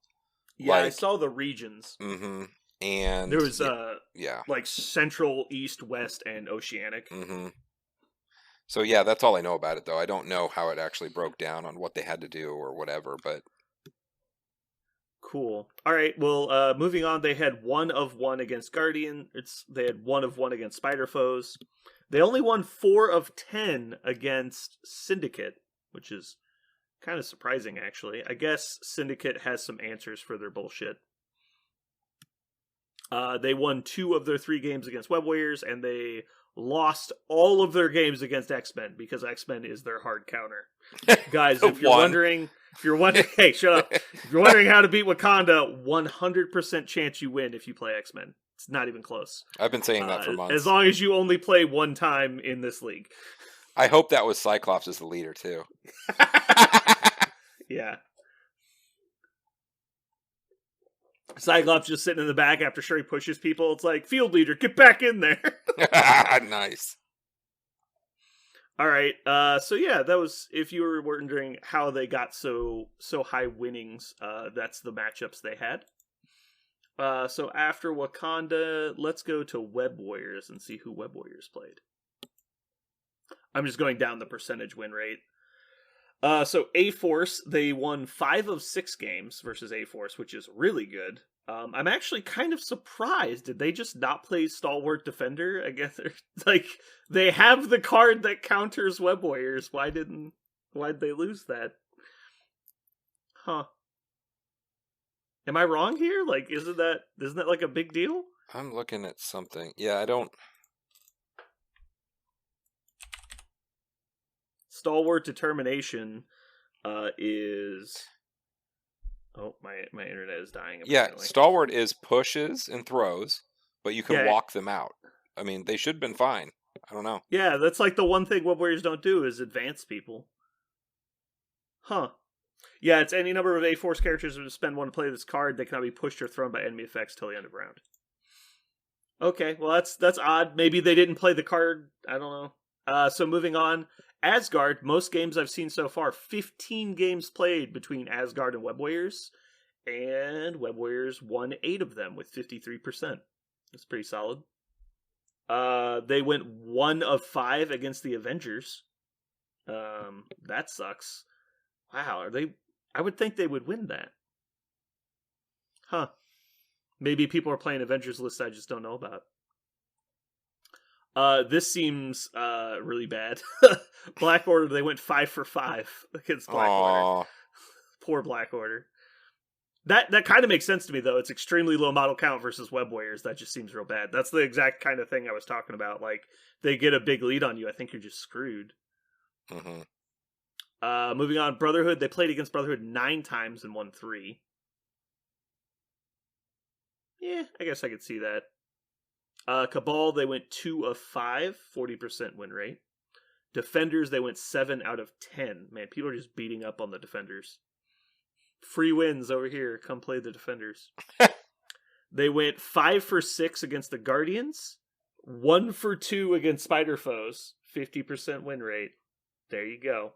Yeah, I saw the regions. And there was like Central, East, West, and Oceanic. So yeah, that's all I know about it, though. I don't know how it actually broke down on what they had to do or whatever, but... Cool. All right. Well, moving on, they had 1 of 1 against Guardian. They had 1 of 1 against Spider Foes. They only won 4 of 10 against Syndicate, which is kind of surprising, actually. I guess Syndicate has some answers for their bullshit. They won 2 of their 3 games against Web Warriors, and they lost all of their games against X-Men because X-Men is their hard counter. Guys, if you're wondering, hey, shut up. If you're wondering how to beat Wakanda, 100% chance you win if you play X-Men. It's not even close. I've been saying that for months. As long as you only play 1 time in this league. I hope that was Cyclops as the leader, too. Yeah. Cyclops just sitting in the back after Shuri pushes people. It's like, field leader, get back in there. Nice. All right. So yeah, that was, if you were wondering how they got so high winnings, that's the matchups they had. So after Wakanda, let's go to Web Warriors and see who Web Warriors played. I'm just going down the percentage win rate. So A-Force, they won 5 of 6 games versus A-Force, which is really good. I'm actually kind of surprised. Did they just not play Stalwart Defender? I guess they have the card that counters Web Warriors. Why'd they lose that? Huh. Am I wrong here? Like, isn't that like a big deal? I'm looking at something. Yeah, I don't... Stalwart Determination is... Oh, my internet is dying. Apparently. Yeah, Stalwart is pushes and throws, but you can walk them out. I mean, they should have been fine. I don't know. Yeah, that's like the one thing Web Warriors don't do is advance people. Huh. Yeah, it's any number of A-Force characters who spend 1 to play this card. They cannot be pushed or thrown by enemy effects till the end of round. Okay, well that's odd. Maybe they didn't play the card. I don't know. So moving on. Asgard, most games I've seen so far, 15 games played between Asgard and Web Warriors, and Web Warriors won 8 of them with 53%. That's pretty solid. They went 1 of 5 against the Avengers. That sucks. Wow, I would think they would win that. Huh. Maybe people are playing Avengers lists I just don't know about. This seems really bad. Black Order, they went 5 for 5 against Black Order. Aw. Poor Black Order. That kind of makes sense to me, though. It's extremely low model count versus Web Warriors. That just seems real bad. That's the exact kind of thing I was talking about. Like, they get a big lead on you, I think you're just screwed. Mm-hmm. Moving on, Brotherhood. They played against Brotherhood 9 times and won 3. Yeah, I guess I could see that. Cabal, they went 2 of 5, 40% win rate. Defenders, they went 7 out of 10. Man, people are just beating up on the Defenders. Free wins over here. Come play the Defenders. They went 5 for 6 against the Guardians. 1 for 2 against Spider Foes. 50% win rate. There you go.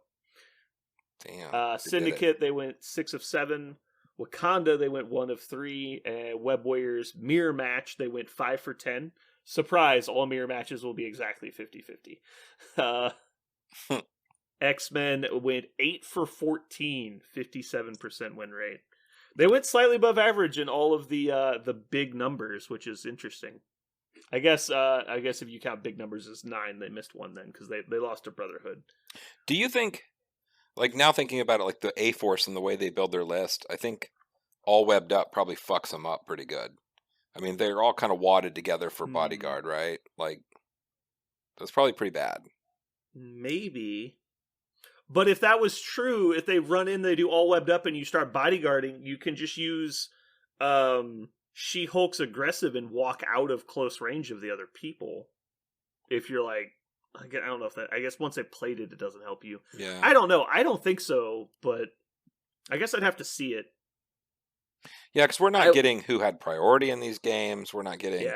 Damn. Syndicate, they went 6 of 7. Wakanda, they went 1 of 3. Web Warriors, mirror match, they went 5 for 10. Surprise, all mirror matches will be exactly 50-50. X-Men went 8 for 14, 57% win rate. They went slightly above average in all of the big numbers, which is interesting. I guess if you count big numbers as 9, they missed 1 then because they lost to Brotherhood. Do you think, like now thinking about it, like the A-Force and the way they build their list, I think all webbed up probably fucks them up pretty good. I mean, they're all kind of wadded together for Bodyguard, right? Like, that's probably pretty bad. Maybe. But if that was true, if they run in, they do all webbed up, and you start bodyguarding, you can just use She-Hulk's aggressive and walk out of close range of the other people. If you're like, I don't know if that, I guess once they played it, it doesn't help you. Yeah. I don't know. I don't think so, but I guess I'd have to see it. Yeah, because we're not getting who had priority in these games. We're not getting,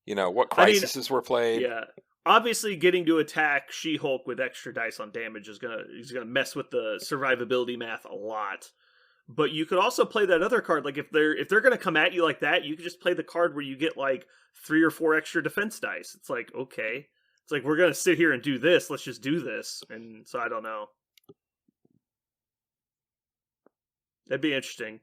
what crises were played. Yeah. Obviously, getting to attack She-Hulk with extra dice on damage is gonna mess with the survivability math a lot. But you could also play that other card. Like if they're gonna come at you like that, you could just play the card where you get like 3 or 4 extra defense dice. It's like, okay, it's like we're gonna sit here and do this. Let's just do this. And so I don't know. That'd be interesting.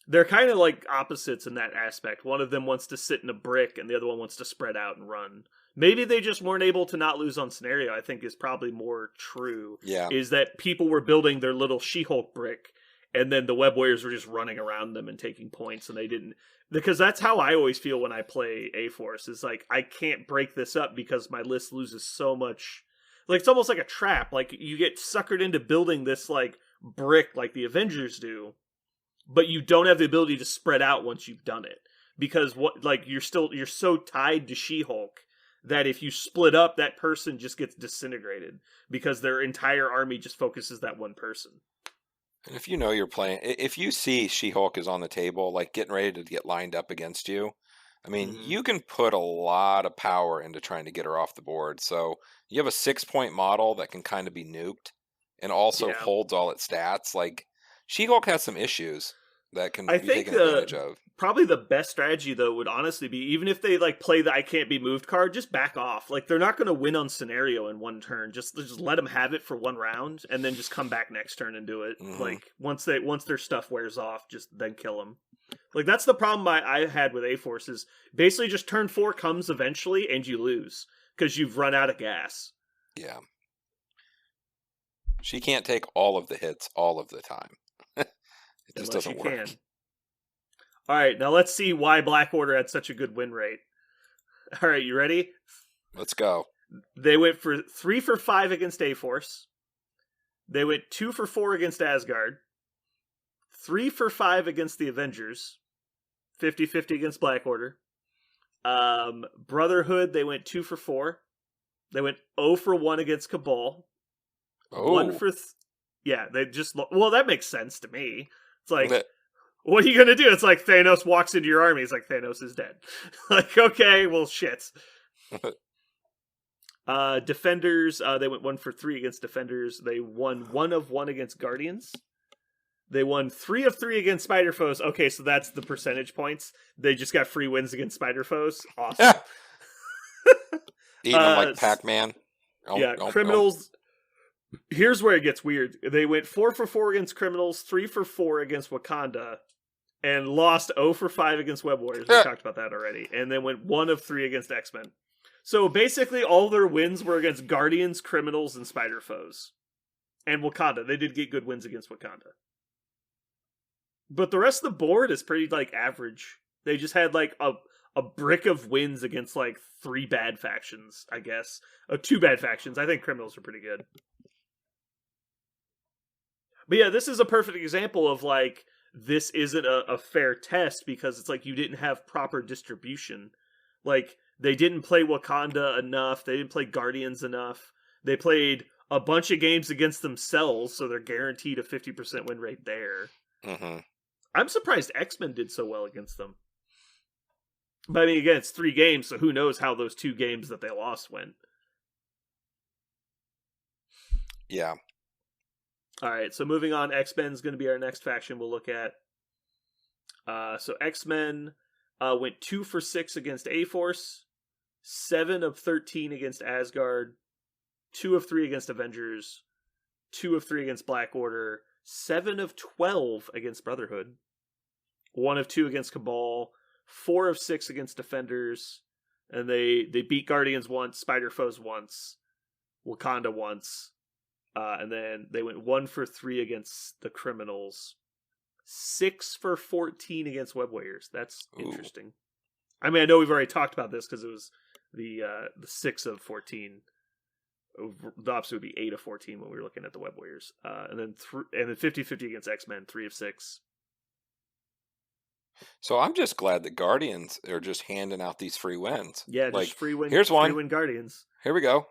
They're kind of like opposites in that aspect. One of them wants to sit in a brick, and the other one wants to spread out and run. Maybe they just weren't able to not lose on scenario, I think is probably more true. Yeah. Is that people were building their little She-Hulk brick, and then the Web Warriors were just running around them and taking points, and they didn't. Because that's how I always feel when I play A-Force. Is like, I can't break this up because my list loses so much. Like, it's almost like a trap. Like, you get suckered into building this, like, brick like the Avengers do, but you don't have the ability to spread out once you've done it. Because, you're so tied to She-Hulk that if you split up, that person just gets disintegrated because their entire army just focuses that one person. And if you know you're playing, if you see She-Hulk is on the table, like getting ready to get lined up against you, I mean, you can put a lot of power into trying to get her off the board. So you have a 6-point model that can kind of be nuked and also holds all its stats. Like, She-Hulk has some issues that can be taken advantage of. Probably the best strategy, though, would honestly be, even if they play the I can't be moved card, just back off. Like, they're not going to win on scenario in one turn. Just let them have it for one round, and then just come back next turn and do it. Mm-hmm. Like, once their stuff wears off, just then kill them. Like, that's the problem I had with A-Force is basically just turn 4 comes eventually, and you lose. Because you've run out of gas. Yeah. She can't take all of the hits all of the time. It just doesn't work. All right, now let's see why Black Order had such a good win rate. All right, you ready? Let's go. They went for 3 for 5 against A-Force. They went 2 for 4 against Asgard. 3 for 5 against the Avengers. 50-50 against Black Order. Brotherhood, they went 2 for 4. They went 0 for 1 against Cabal. Oh. 1 for... they just... Well, that makes sense to me. It's like... What are you going to do? It's like Thanos walks into your army. It's like, Thanos is dead. Like, okay, well, shit. Defenders, they went 1 for 3 against Defenders. They won 1 of 1 against Guardians. They won 3 of 3 against Spider Foes. Okay, so that's the percentage points. They just got free wins against Spider Foes. Awesome. Eating them like Pac-Man. Criminals... Here's where it gets weird. They went 4 for 4 against Criminals, 3 for 4 against Wakanda, and lost 0 for 5 against Web Warriors. We talked about that already. And then went 1 of 3 against X-Men. So basically, all their wins were against Guardians, Criminals, and Spider Foes. And Wakanda. They did get good wins against Wakanda. But the rest of the board is pretty, like, average. They just had, like, a brick of wins against, like, 3 bad factions, I guess. 2 bad factions. I think Criminals are pretty good. But yeah, this is a perfect example of, like, this isn't a fair test because it's like you didn't have proper distribution. Like, they didn't play Wakanda enough. They didn't play Guardians enough. They played a bunch of games against themselves, so they're guaranteed a 50% win rate there. Mm-hmm. I'm surprised X-Men did so well against them. But I mean, again, it's 3 games, so who knows how those 2 games that they lost went. Yeah. Alright, so moving on, X-Men's going to be our next faction we'll look at. So X-Men went 2 for 6 against A-Force, 7 of 13 against Asgard, 2 of 3 against Avengers, 2 of 3 against Black Order, 7 of 12 against Brotherhood, 1 of 2 against Cabal, 4 of 6 against Defenders, and they beat Guardians once, Spider Foes once, Wakanda once, and then they went 1 for 3 against the Criminals, 6 for 14 against Web Warriors. That's interesting. I mean, I know we've already talked about this because it was the 6 of 14. The opposite would be 8 of 14 when we were looking at the Web Warriors. And then 50-50 against X-Men, 3 of 6. So I'm just glad that Guardians are just handing out these free wins. Yeah, like, just free win. Here's one. Free win Guardians. Here we go.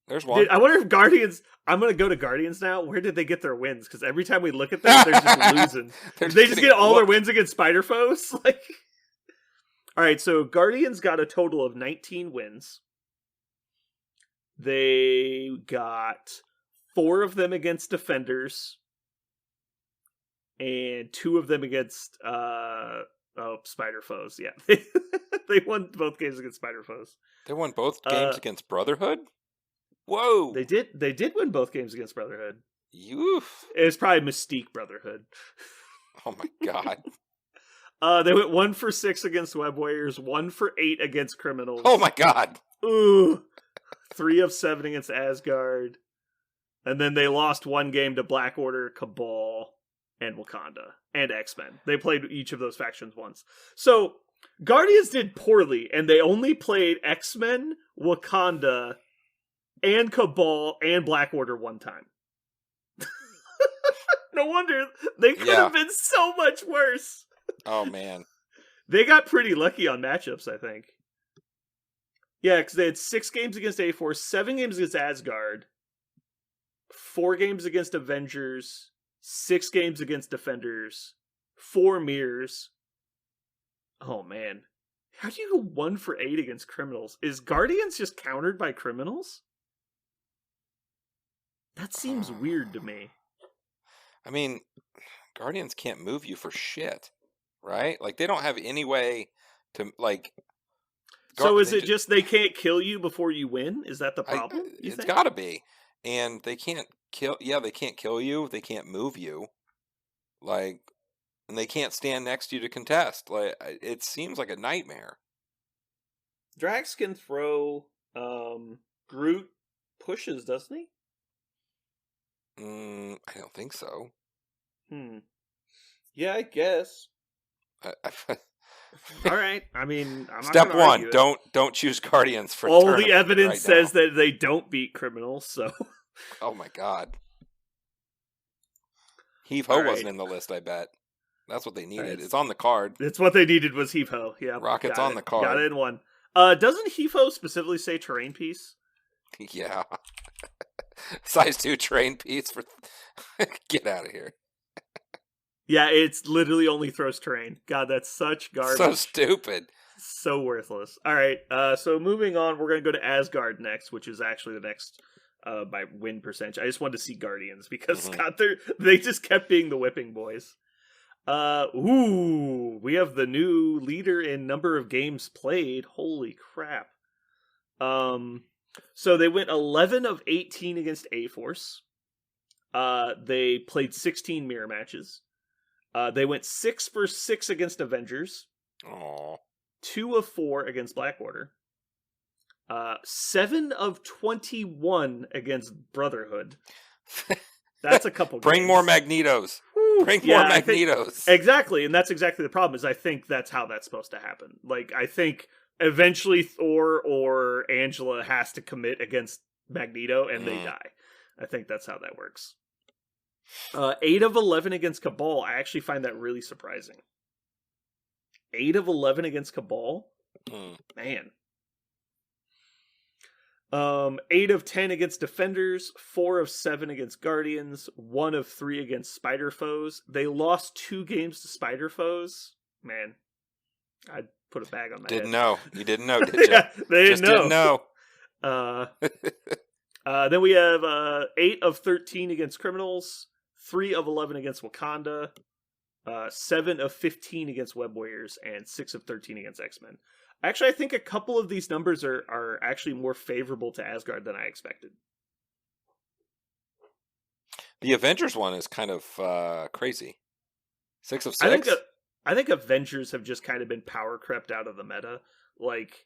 There's one. Dude, I wonder if Guardians... I'm going to go to Guardians now. Where did they get their wins? Because every time we look at them, they're just losing. They just get all their wins against Spider Foes? Like... Alright, so Guardians got a total of 19 wins. They got 4 of them against Defenders. And 2 of them against Spider Foes. Yeah. They won both games against Spider Foes. They won both games against Brotherhood? Whoa. They did win both games against Brotherhood. Oof. It's probably Mystique Brotherhood. Oh my god. They went 1 for 6 against Web Warriors, 1 for 8 against Criminals. Oh my god. Ooh. 3 of 7 against Asgard. And then they lost 1 game to Black Order, Cabal, and Wakanda. And X-Men. They played each of those factions once. So, Guardians did poorly, and they only played X-Men, Wakanda, and Cabal, and Black Order 1 time. No wonder they could have been so much worse. Oh, man. They got pretty lucky on matchups, I think. Yeah, because they had 6 games against A-Force, 7 games against Asgard, 4 games against Avengers, 6 games against Defenders, 4 mirrors. Oh, man. How do you go 1 for 8 against Criminals? Is Guardians just countered by Criminals? That seems weird to me. I mean, Guardians can't move you for shit, right? Like, they don't have any way to, like... So is it just they can't kill you before you win? Is that the problem? It's got to be. And they can't kill... Yeah, they can't kill you. They can't move you. Like, and they can't stand next to you to contest. Like, it seems like a nightmare. Drax can throw... Groot pushes, doesn't he? I don't think so. Yeah, I guess. All right. I mean, I'm Step not gonna 1: argue it. don't choose Guardians for all the tournament evidence right says now. that they don't beat Criminals. So, Oh my god, Heave All Ho right. wasn't in the list. I bet that's what they needed. Right. It's on the card. it's what they needed was Heave Ho. Yeah, Rocket's got on it. the card. Got it in one. Doesn't Heave Ho specifically say terrain piece? Yeah, size 2 train piece for. Get out of here. Yeah, it's literally only throws terrain. God, that's such garbage. So stupid. So worthless. All right. So moving on, we're gonna go to Asgard next, which is actually the next by win percentage. I just wanted to see Guardians because God, they just kept being the whipping boys. We have the new leader in number of games played. Holy crap. So they went 11 of 18 against A-Force. They played 16 mirror matches. They went 6 for 6 against Avengers. Aww. 2 of 4 against Black Order. 7 of 21 against Brotherhood. That's a couple. Bring games. more Magnetos. Whew. Bring Yeah, more I think- Magnetos. Exactly, and that's exactly the problem. Is I think that's how that's supposed to happen. Like, I think eventually Thor or Angela has to commit against Magneto, and they die. I think that's how that works. 8 of 11 against Cabal. I actually find that really surprising. 8 of 11 against Cabal. Man. 8 of 10 against Defenders, 4 of 7 against Guardians, 1 of 3 against Spider Foes. They lost 2 games to Spider Foes. Man, I'd put a bag on my Didn't head. know. You didn't know, did you? Yeah, they Just didn't know. didn't know. Then we have 8 of 13 against Criminals, 3 of 11 against Wakanda, 7 of 15 against Web Warriors, and 6 of 13 against X-Men. Actually, I think a couple of these numbers are actually more favorable to Asgard than I expected. The Avengers one is kind of crazy. 6 of 6? I think Avengers have just kind of been power crept out of the meta. Like,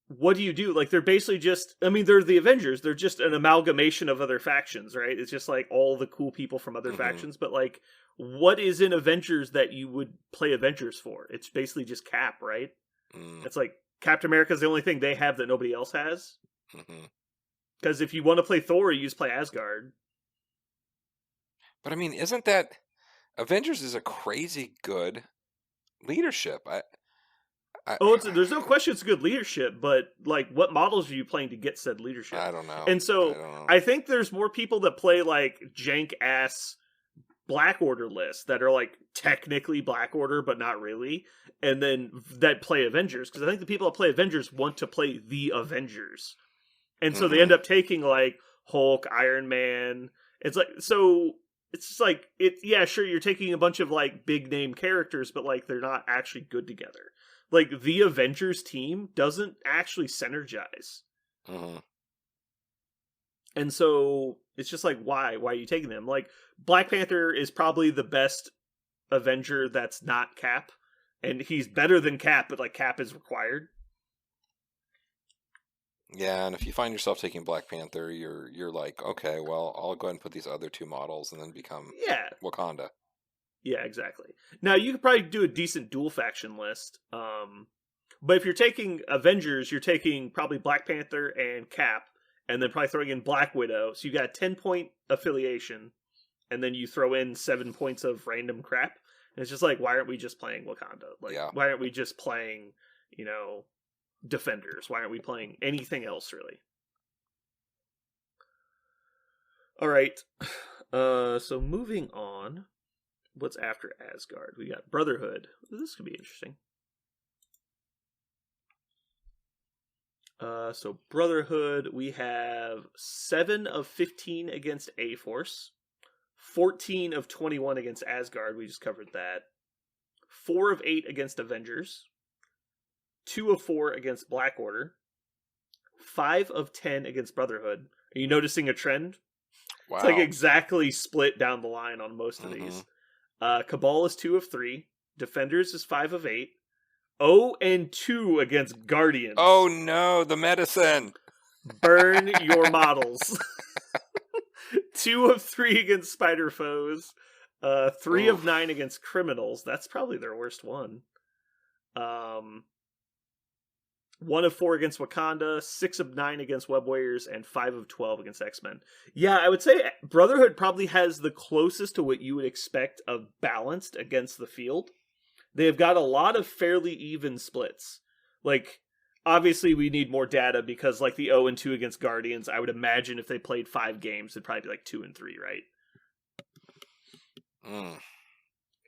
what do you do? Like, they're basically just, I mean, they're the Avengers. They're just an amalgamation of other factions, right? It's just like all the cool people from other factions. But like, what is in Avengers that you would play Avengers for? It's basically just Cap, right? It's like Captain America's the only thing they have that nobody else has. Because if you want to play Thor, you just play Asgard. But I mean, isn't that Avengers is a crazy good leadership? There's no question it's good leadership, but like, what models are you playing to get said leadership? I don't know. And so I don't know. I think there's more people that play like jank ass Black Order lists that are like technically Black Order but not really, and then that play Avengers, because I think the people that play Avengers want to play the Avengers, and so they end up taking like Hulk, Iron Man. It's like, so it's just like, yeah, sure, you're taking a bunch of like big name characters, but like they're not actually good together. Like, the Avengers team doesn't actually synergize. And so it's just like, why are you taking them? Like, Black Panther is probably the best Avenger that's not Cap, and he's better than Cap, but like, Cap is required. Yeah, and if you find yourself taking Black Panther, you're like, okay, well, I'll go ahead and put these other 2 models and then become Wakanda. Yeah, exactly. Now, you could probably do a decent dual faction list. But if you're taking Avengers, you're taking probably Black Panther and Cap, and then probably throwing in Black Widow. So you got a 10-point affiliation, and then you throw in 7 points of random crap. And it's just like, why aren't we just playing Wakanda? Like, why aren't we just playing, Defenders? Why aren't we playing anything else, really? All right. So moving on. What's after Asgard? We got Brotherhood. This could be interesting. So Brotherhood, we have 7 of 15 against A-Force, 14 of 21 against Asgard. We just covered that. 4 of 8 against Avengers, 2 of 4 against Black Order, 5 of 10 against Brotherhood. Are you noticing a trend? Wow. It's like exactly split down the line on most of these. Cabal is 2 of 3. Defenders is 5 of 8. 0 and 2 against Guardians. Oh no, the medicine. Burn your models. 2 of 3 against Spider Foes. 3 of 9 against Criminals. That's probably their worst one. 1 of 4 against Wakanda, 6 of 9 against Web Warriors, and 5 of 12 against X-Men. Yeah, I would say Brotherhood probably has the closest to what you would expect of balanced against the field. They've got a lot of fairly even splits. Like, obviously we need more data because like the 0 and 2 against Guardians, I would imagine if they played 5 games, it'd probably be like 2 and 3, right?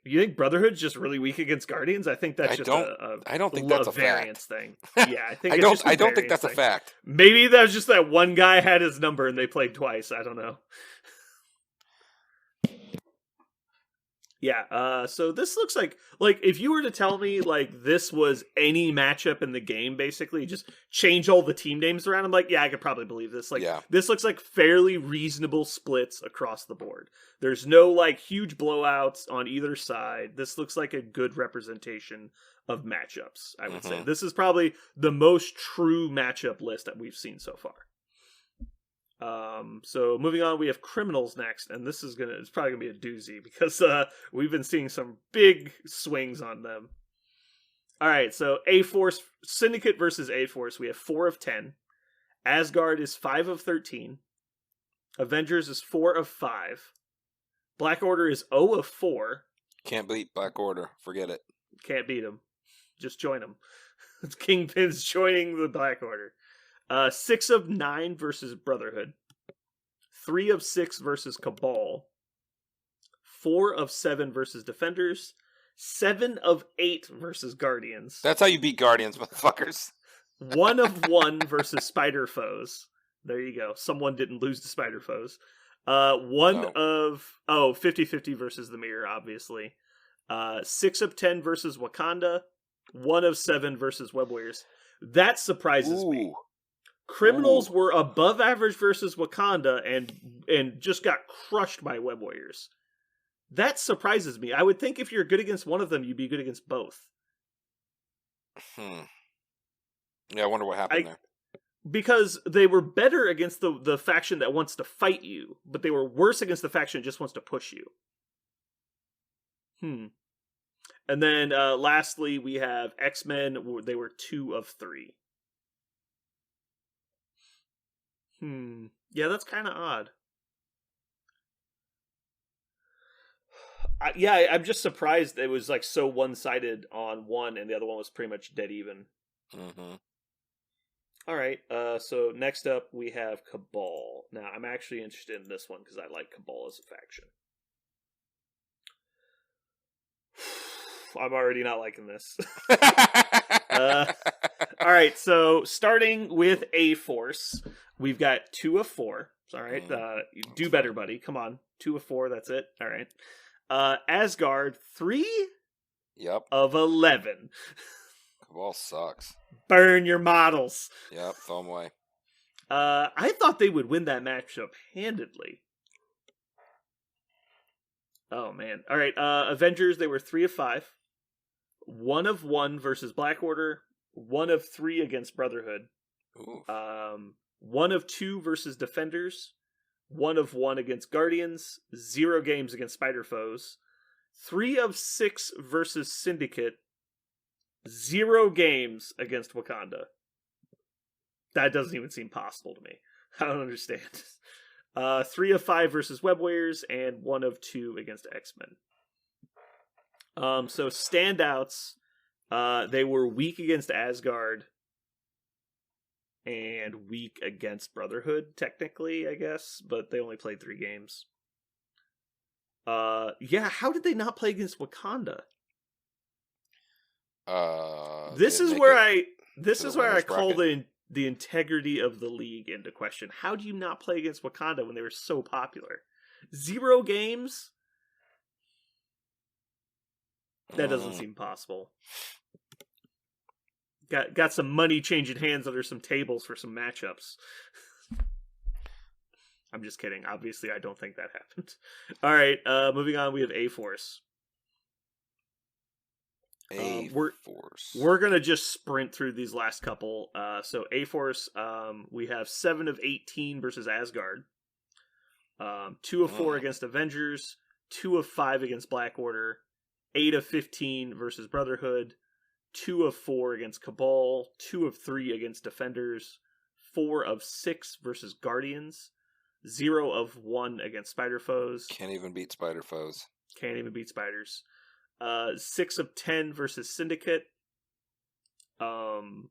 You think Brotherhood's just really weak against Guardians? I think that's I don't think that's a variance fact. thing. Yeah, I think I don't think that's a fact. Maybe that was just that one guy had his number and they played twice. I don't know. Yeah, so this looks like if you were to tell me like this was any matchup in the game, basically just change all the team names around, I'm like, yeah, I could probably believe this. Like Yeah. this looks like fairly reasonable splits across the board. There's no like huge blowouts on either side. This looks like a good representation of matchups, I would say. Mhm. This is probably the most true matchup list that we've seen so far. So moving on, we have Criminals next, and it's probably gonna be a doozy because we've been seeing some big swings on them. All right, so A-Force Syndicate versus A-Force, we have 4 of 10. Asgard is 5 of 13. Avengers is 4 of 5. Black Order is 0 of 4. Can't beat Black Order. Forget it. Can't beat them. Just join them. Kingpin's joining the Black Order. 6 of 9 versus Brotherhood. 3 of 6 versus Cabal. 4 of 7 versus Defenders. 7 of 8 versus Guardians. That's how you beat Guardians, motherfuckers. 1 of 1 versus Spider Foes. There you go. Someone didn't lose to Spider Foes. 50-50 versus the Mirror, obviously. 6 of 10 versus Wakanda. 1 of 7 versus Web Warriors. That surprises me. Ooh. Criminals were above average versus Wakanda and just got crushed by Web Warriors. That surprises me. I would think if you're good against one of them, you'd be good against both. Yeah, I wonder what happened there. Because they were better against the faction that wants to fight you, but they were worse against the faction that just wants to push you. And then lastly, we have X-Men. They were 2 of 3. Yeah, that's kind of odd. I'm just surprised it was like so one-sided on one, and the other one was pretty much dead even. Mm-hmm. All right, so next up we have Cabal. Now, I'm actually interested in this one because I like Cabal as a faction. I'm already not liking this. All right, so starting with A-Force, we've got 2 of 4. All right, do better, buddy. Come on, 2 of 4. That's it. All right. Asgard 3 Yep. of 11. Cabal sucks. Burn your models. Yep, throw them away. I thought they would win that matchup handedly. Oh man. All right, Avengers, they were 3 of 5. 1 of 1 versus Black Order, 1 of 3 against Brotherhood. Ooh. 1 of 2 versus Defenders, 1 of 1 against Guardians, 0 games against Spider Foes, 3 of 6 versus Syndicate, 0 games against Wakanda. That doesn't even seem possible to me. I don't understand. 3 of 5 versus Web Warriors, and 1 of 2 against X-Men. So standouts, they were weak against Asgard, and weak against Brotherhood, technically, I guess, but they only played 3 games. Yeah, how did they not play against Wakanda? This is where I call the integrity of the league into question. How do you not play against Wakanda when they were so popular? 0 games? That doesn't seem possible. Got some money changing hands under some tables for some matchups. I'm just kidding. Obviously, I don't think that happened. All right, moving on. We have A-Force. We're gonna just sprint through these last couple. So A-Force, we have 7 of 18 versus Asgard. 2 of 4 against Avengers. 2 of 5 against Black Order. 8 of 15 versus Brotherhood. 2 of 4 against Cabal, 2 of 3 against Defenders, 4 of 6 versus Guardians, 0 of 1 against Spider Foes. Can't even beat Spider Foes. Can't even beat Spiders. 6 of 10 versus Syndicate, 0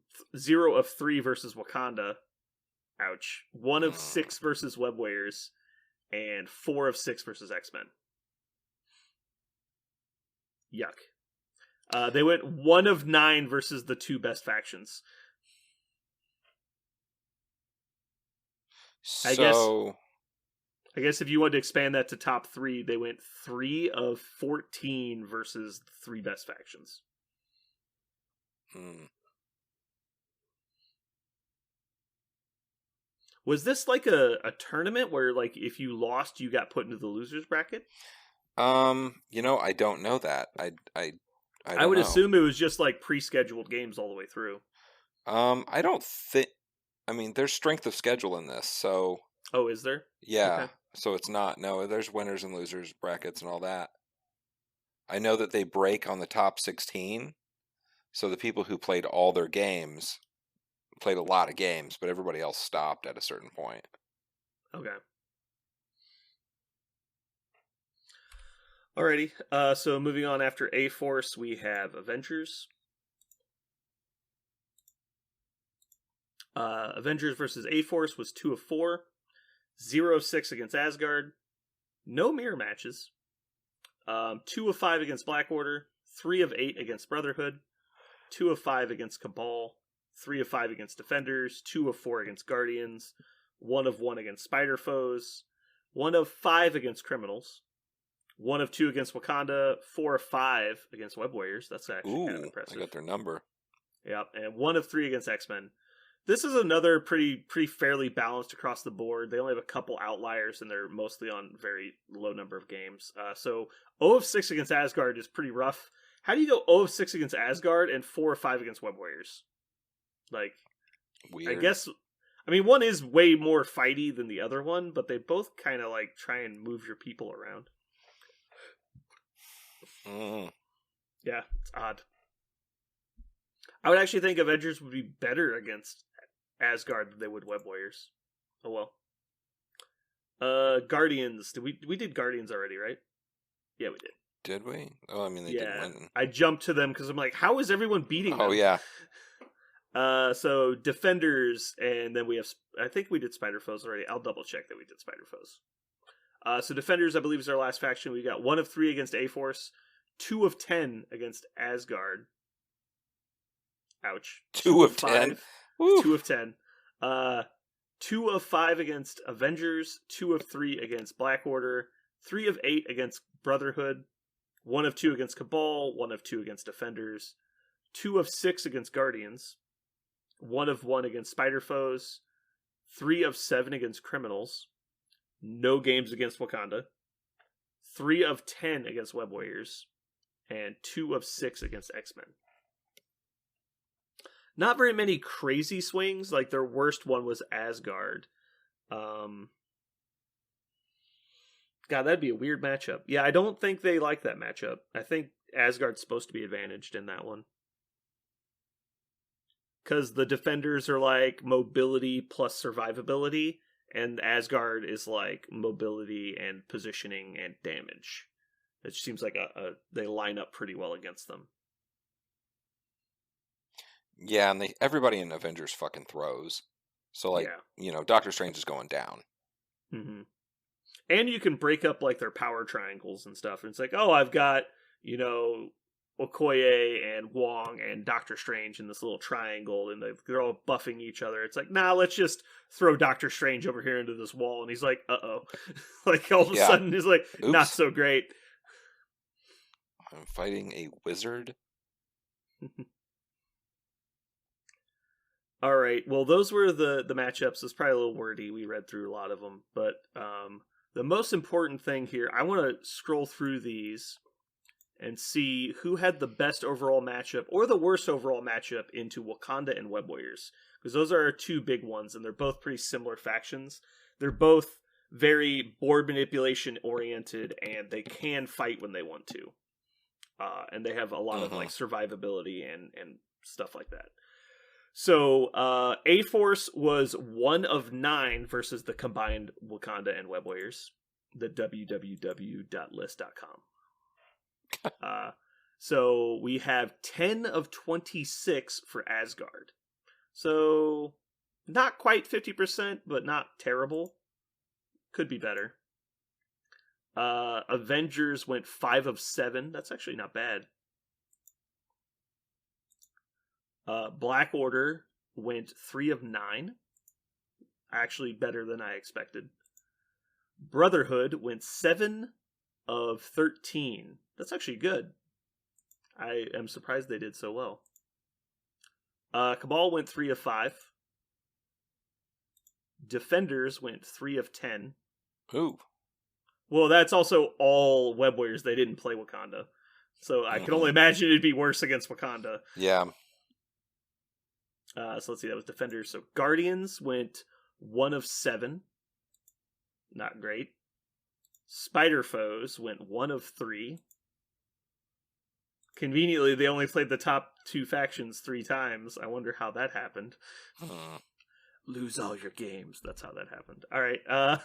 of 3 versus Wakanda. Ouch. 1 of 6 versus Web Warriors, and 4 of 6 versus X-Men. Yuck. They went 1 of 9 versus the 2 best factions. I guess I guess if you wanted to expand that to top 3, they went 3 of 14 versus the 3 best factions. Hmm. Was this like a tournament where, like, if you lost, you got put into the losers bracket? I don't know that. I I don't would know. assume it was just like pre-scheduled games all the way through. I don't think. I mean, there's strength of schedule in this, so Oh, is there? yeah. Okay. So it's not. No, there's winners and losers brackets and all that. I know that they break on the top 16, so the people who played all their games played a lot of games, but everybody else stopped at a certain point. Okay. Alrighty. So moving on after A-Force, we have Avengers. Avengers versus A-Force was 2 of 4. 0 of 6 against Asgard. No mirror matches. 2 of 5 against Black Order. 3 of 8 against Brotherhood. 2 of 5 against Cabal. 3 of 5 against Defenders. 2 of 4 against Guardians. 1 of 1 against Spider Foes. 1 of 5 against Criminals. 1 of 2 against Wakanda. 4 of 5 against Web Warriors. That's actually kind of Ooh, impressive. I got their number. Yep, and 1 of 3 against X-Men. This is another pretty fairly balanced across the board. They only have a couple outliers, and they're mostly on very low number of games. So 0 of 6 against Asgard is pretty rough. How do you go 0 of 6 against Asgard and 4 of 5 against Web Warriors? Like, Weird. I guess, I mean, one is way more fighty than the other one, but they both kind of like try and move your people around. Mm. Yeah, it's odd. I would actually think Avengers would be better against Asgard than they would Web Warriors. Oh well. Guardians. We did Guardians already, right? Yeah, we did. Did we? Oh, I mean, they did win. I jumped to them because I'm like, how is everyone beating them? Oh, yeah. So Defenders, and then we have, I think we did Spider Foes already. I'll double check that we did Spider Foes. So Defenders, I believe, is our last faction. We got 1 of 3 against A-Force, 2 of 10 against Asgard. Ouch. 2 of 10? 2 of 10. 2 of 5 against Avengers, 2 of 3 against Black Order, 3 of 8 against Brotherhood, 1 of 2 against Cabal, 1 of 2 against Defenders, 2 of 6 against Guardians, 1 of 1 against Spider Foes, 3 of 7 against Criminals, no games against Wakanda, 3 of 10 against Web Warriors, and 2 of 6 against X-Men. Not very many crazy swings. Like, their worst one was Asgard. God, that'd be a weird matchup. Yeah, I don't think they like that matchup. I think Asgard's supposed to be advantaged in that one. Because the Defenders are like mobility plus survivability, and Asgard is like mobility and positioning and damage. It seems like they line up pretty well against them. Yeah, and everybody in Avengers fucking throws. So, like, Doctor Strange is going down. Mm-hmm. And you can break up, like, their power triangles and stuff. And it's like, oh, I've got, Okoye and Wong and Doctor Strange in this little triangle, and they're all buffing each other. It's like, nah, let's just throw Doctor Strange over here into this wall. And he's like, uh-oh. Like, all of a sudden, he's like, oops, not so great. I'm fighting a wizard. All right. Well, those were the matchups. It's probably a little wordy. We read through a lot of them. But the most important thing here, I want to scroll through these and see who had the best overall matchup or the worst overall matchup into Wakanda and Web Warriors. Because those are our two big ones, and they're both pretty similar factions. They're both very board manipulation oriented, and they can fight when they want to. And they have a lot of like survivability and stuff like that. So, A-Force was 1 of 9 versus the combined Wakanda and Web Warriors. The www.list.com. So, we have 10 of 26 for Asgard. So, not quite 50%, but not terrible. Could be better. Avengers went 5 of 7. That's actually not bad. Black Order went 3 of 9. Actually better than I expected. Brotherhood went 7 of 13. That's actually good. I am surprised they did so well. Cabal went 3 of 5. Defenders went 3 of 10. Ooh. Well, that's also all Web Warriors. They didn't play Wakanda. So I can only imagine it'd be worse against Wakanda. Yeah. So let's see, that was Defenders. So Guardians went 1 of 7. Not great. Spider Foes went 1 of 3. Conveniently, they only played the top 2 factions 3 times. I wonder how that happened. Lose all your games. That's how that happened. All right.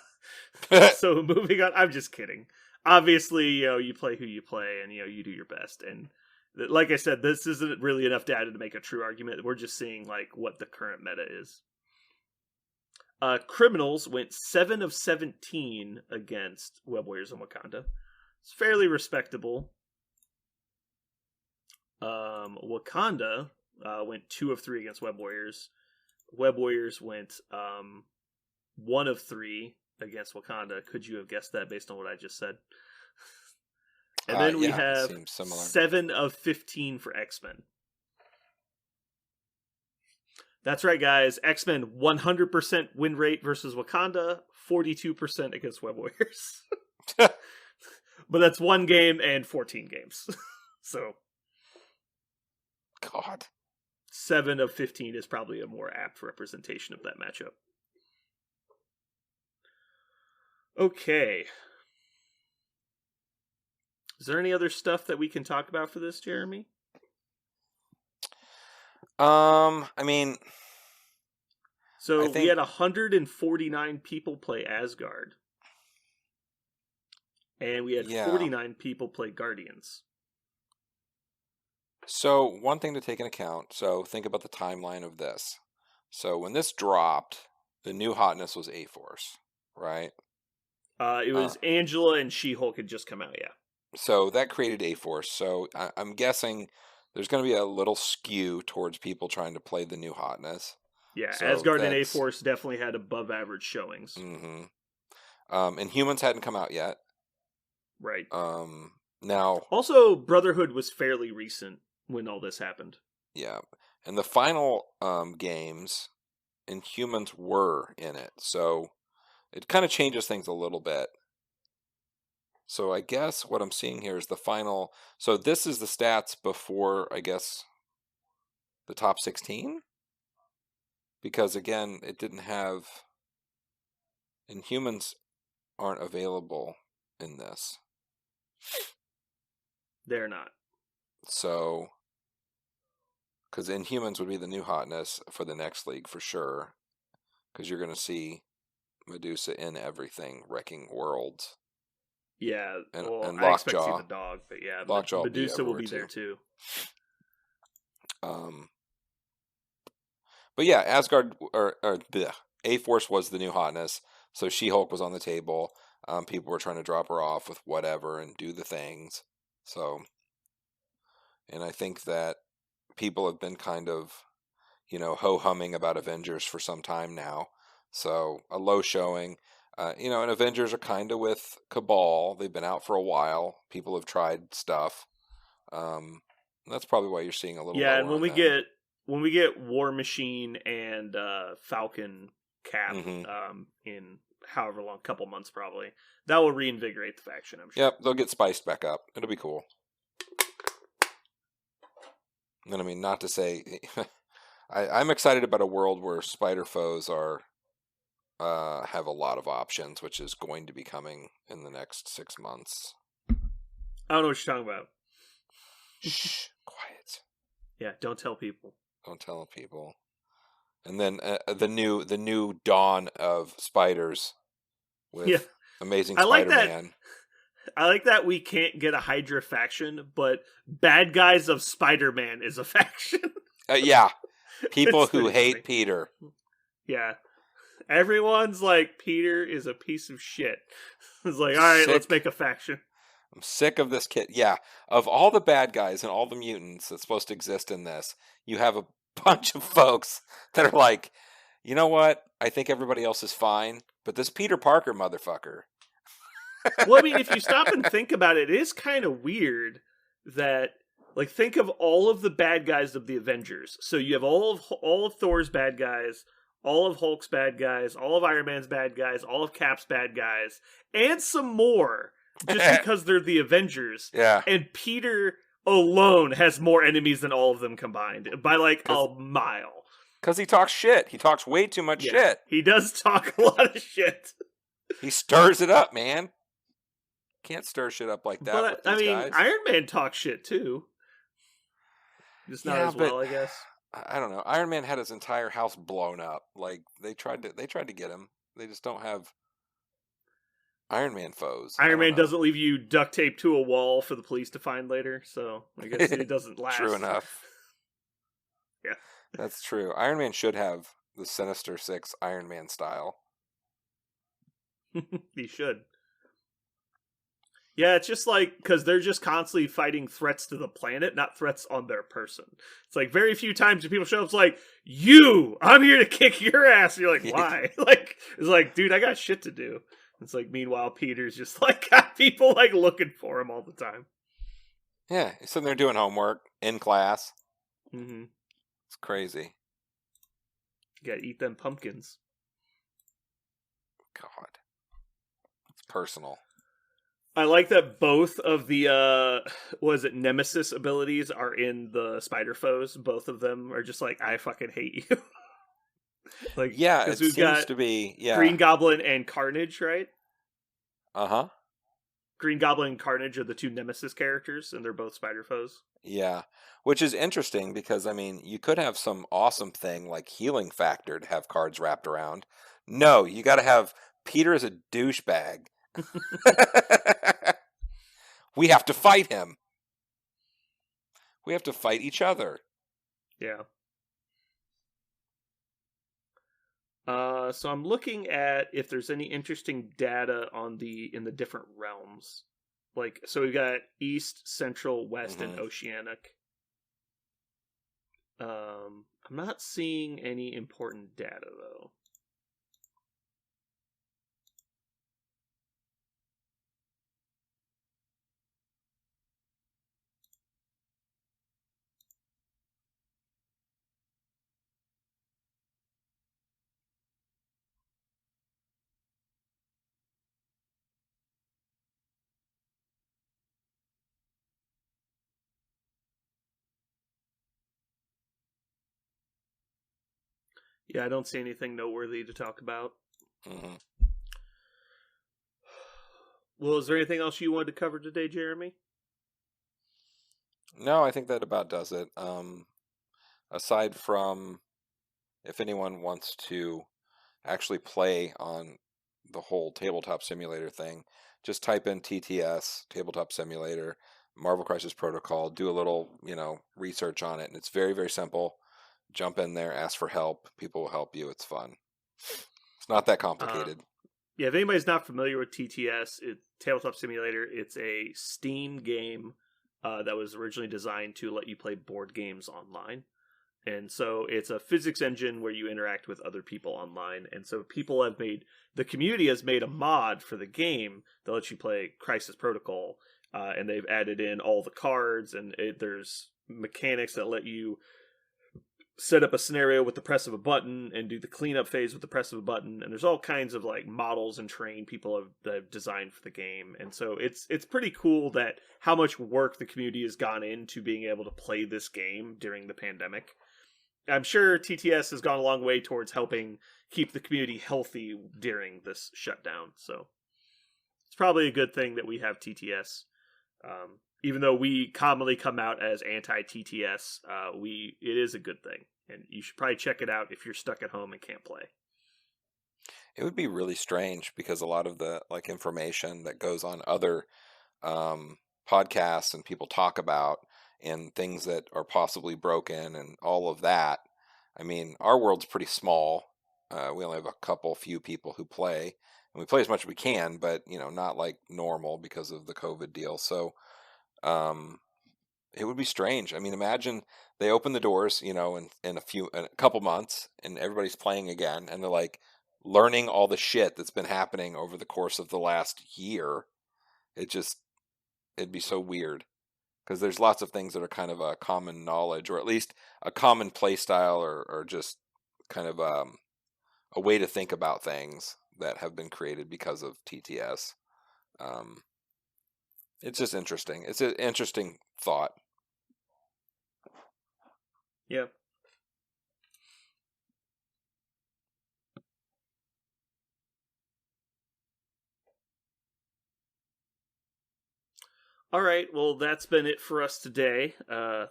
So moving on. I'm just kidding. Obviously, you play who you play, and you do your best. And like I said, this isn't really enough data to make a true argument. We're just seeing like what the current meta is. Criminals went 7 of 17 against Web Warriors and Wakanda. It's fairly respectable. Wakanda went 2 of 3 against Web Warriors. Web Warriors went 1 of 3 against Wakanda. Could you have guessed that based on what I just said? And then we have 7 of 15 for X-Men. That's right, guys. X-Men 100% win rate versus Wakanda, 42% against Web Warriors. But that's 1 game and 14 games. So, God. 7 of 15 is probably a more apt representation of that matchup. Okay. Is there any other stuff that we can talk about for this, Jeremy? I mean, so we had 149 people play Asgard, and we had 49 people play Guardians. So one thing to take into account. So think about the timeline of this. So when this dropped, the new hotness was A-Force, right? It was Angela and She-Hulk had just come out, yeah. So that created A-Force. So I'm guessing there's going to be a little skew towards people trying to play the new hotness. Yeah, so Asgard and A-Force definitely had above average showings. Mm-hmm. And Humans hadn't come out yet. Right. Now, also, Brotherhood was fairly recent when all this happened. Yeah. And the final games, Inhumans were in it. So it kind of changes things a little bit. So I guess what I'm seeing here is the final. So this is the stats before, I guess, the top 16. Because again, it didn't have. Inhumans aren't available in this. They're not. So, because Inhumans would be the new hotness for the next league for sure. Because you're going to see Medusa in everything, wrecking worlds. Yeah, and I expect to see the dog, but yeah, Lockjaw Medusa will be there too. But yeah, Asgard or A-Force was the new hotness, so She-Hulk was on the table. People were trying to drop her off with whatever and do the things. So, and I think that people have been kind of, ho-humming about Avengers for some time now. So a low showing. And Avengers are kind of with Cabal. They've been out for a while. People have tried stuff. That's probably why you're seeing a little. Yeah, and when we get War Machine and Falcon Cap in however long, couple months probably, that will reinvigorate the faction. I'm sure. Yep, they'll get spiced back up. It'll be cool. And I mean, not to say, I'm excited about a world where Spider Foes are. Have a lot of options, which is going to be coming in the next 6 months. I don't know what you're talking about. Shh, quiet. Yeah, don't tell people. Don't tell people. And then the new dawn of spiders with Amazing Spider-Man. I like that we can't get a Hydra faction, but Bad Guys of Spider-Man is a faction. Yeah, people who hate Peter. Yeah. Everyone's like, Peter is a piece of shit. It's like, all right, let's make a faction. I'm sick of this kid. Yeah, of all the bad guys and all the mutants that's supposed to exist in this, you have a bunch of folks that are like, you know what? I think everybody else is fine, but this Peter Parker motherfucker, Well, I mean, if you stop and think about it, it is kind of weird that, like, think of all of the bad guys of the Avengers. So you have all of Thor's bad guys, all of Hulk's bad guys, all of Iron Man's bad guys, all of Cap's bad guys, and some more, just because they're the Avengers. Yeah. And Peter alone has more enemies than all of them combined by like a mile. Because he talks shit. He talks way too much shit. He does talk a lot of shit. He stirs it up, man. Can't stir shit up like that. But with these I mean, guys. Iron Man talks shit too. Just not Yeah, as well, but- I guess. I don't know. Iron Man had his entire house blown up. Like they tried to get him. They just don't have Iron Man foes. I Iron don't Man know. doesn't leave you duct taped to a wall for the police to find later, so I guess it doesn't last. True enough. Yeah. That's true. Iron Man should have the Sinister Six Iron Man style. He should. Yeah, it's just like, because they're just constantly fighting threats to the planet, not threats on their person. It's like, very few times do people show up, it's like, I'm here to kick your ass. And you're like, why? Like, it's like, dude, I got shit to do. It's like, meanwhile, Peter's just like, got people like looking for him all the time. Yeah, he's sitting there doing homework in class. Mm-hmm. It's crazy. You gotta eat them pumpkins. God. It's personal. I like that both of the Nemesis abilities are in the spider foes. Both of them are just like, I fucking hate you. Like, Yeah, it 'cause we've seems got to be. Yeah. Green Goblin and Carnage, right? Uh-huh. Green Goblin and Carnage are the two Nemesis characters, and they're both spider foes. Yeah. Which is interesting because, I mean, you could have some awesome thing like healing factor to have cards wrapped around. No, you got to have Peter as a douchebag. We have to fight him. We have to fight each other. Yeah. So I'm looking at if there's any interesting data on in the different realms. Like, so we've got East, Central, West, and Oceanic. I'm not seeing any important data though. Yeah, I don't see anything noteworthy to talk about. Mhm. Well, is there anything else you wanted to cover today, Jeremy? No, I think that about does it. Aside from if anyone wants to actually play on the whole tabletop simulator thing, just type in TTS, tabletop simulator, Marvel Crisis Protocol, do a little, research on it. And it's very, very simple. Jump in there, ask for help. People will help you. It's fun. It's not that complicated. Yeah, if anybody's not familiar with TTS, Tabletop Simulator, it's a Steam game that was originally designed to let you play board games online. And so it's a physics engine where you interact with other people online. And so the community has made a mod for the game that lets you play Crisis Protocol. And they've added in all the cards, and there's mechanics that let you set up a scenario with the press of a button and do the cleanup phase with the press of a button. And there's all kinds of like models and terrain people have designed for the game. And so it's pretty cool that how much work the community has gone into being able to play this game during the pandemic. I'm sure TTS has gone a long way towards helping keep the community healthy during this shutdown. So it's probably a good thing that we have TTS. Even though we commonly come out as anti-TTS, it is a good thing. And you should probably check it out if you're stuck at home and can't play. It would be really strange because a lot of the information that goes on other podcasts and people talk about and things that are possibly broken and all of that. I mean, our world's pretty small. We only have a few people who play, and we play as much as we can, but not like normal because of the COVID deal. So it would be strange. I mean, imagine they open the doors, in a couple months, and everybody's playing again, and they're like learning all the shit that's been happening over the course of the last year. It'd be so weird because there's lots of things that are kind of a common knowledge, or at least a common play style, or just kind of a way to think about things that have been created because of TTS. It's just interesting. It's an interesting thought. Yeah. All right, well, that's been it for us today.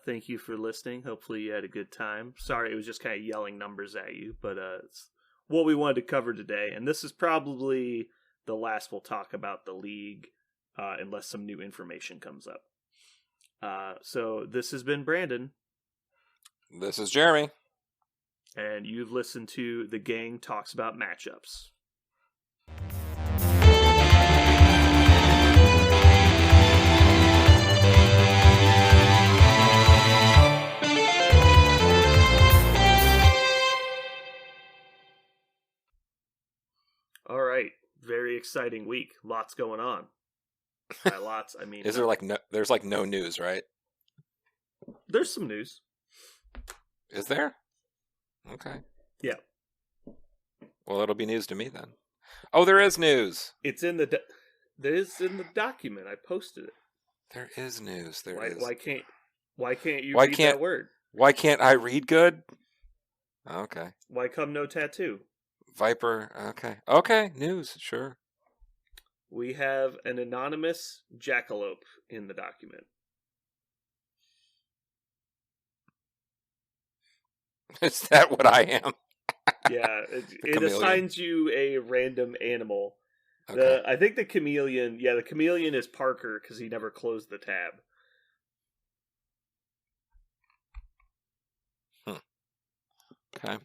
Thank you for listening. Hopefully you had a good time. Sorry, it was just kind of yelling numbers at you, but it's what we wanted to cover today. And this is probably the last we'll talk about the league, unless some new information comes up. So this has been Brandon. This is Jeremy. And you've listened to The Gang Talks About Matchups. All right, very exciting week. Lots going on. By lots, I mean, Is there there's no news, right? There's some news. Is there? Okay. Yeah. Well, it'll be news to me then. Oh, there is news. It's in the in the document. I posted it. There is news. Why can't you read that word? Why can't I read good? Okay. Why come no tattoo? Viper. Okay. Okay. News. Sure. We have an anonymous jackalope in the document. Is that what I am? Yeah, it assigns you a random animal. Okay. I think the chameleon. Yeah, the chameleon is Parker because he never closed the tab. Okay.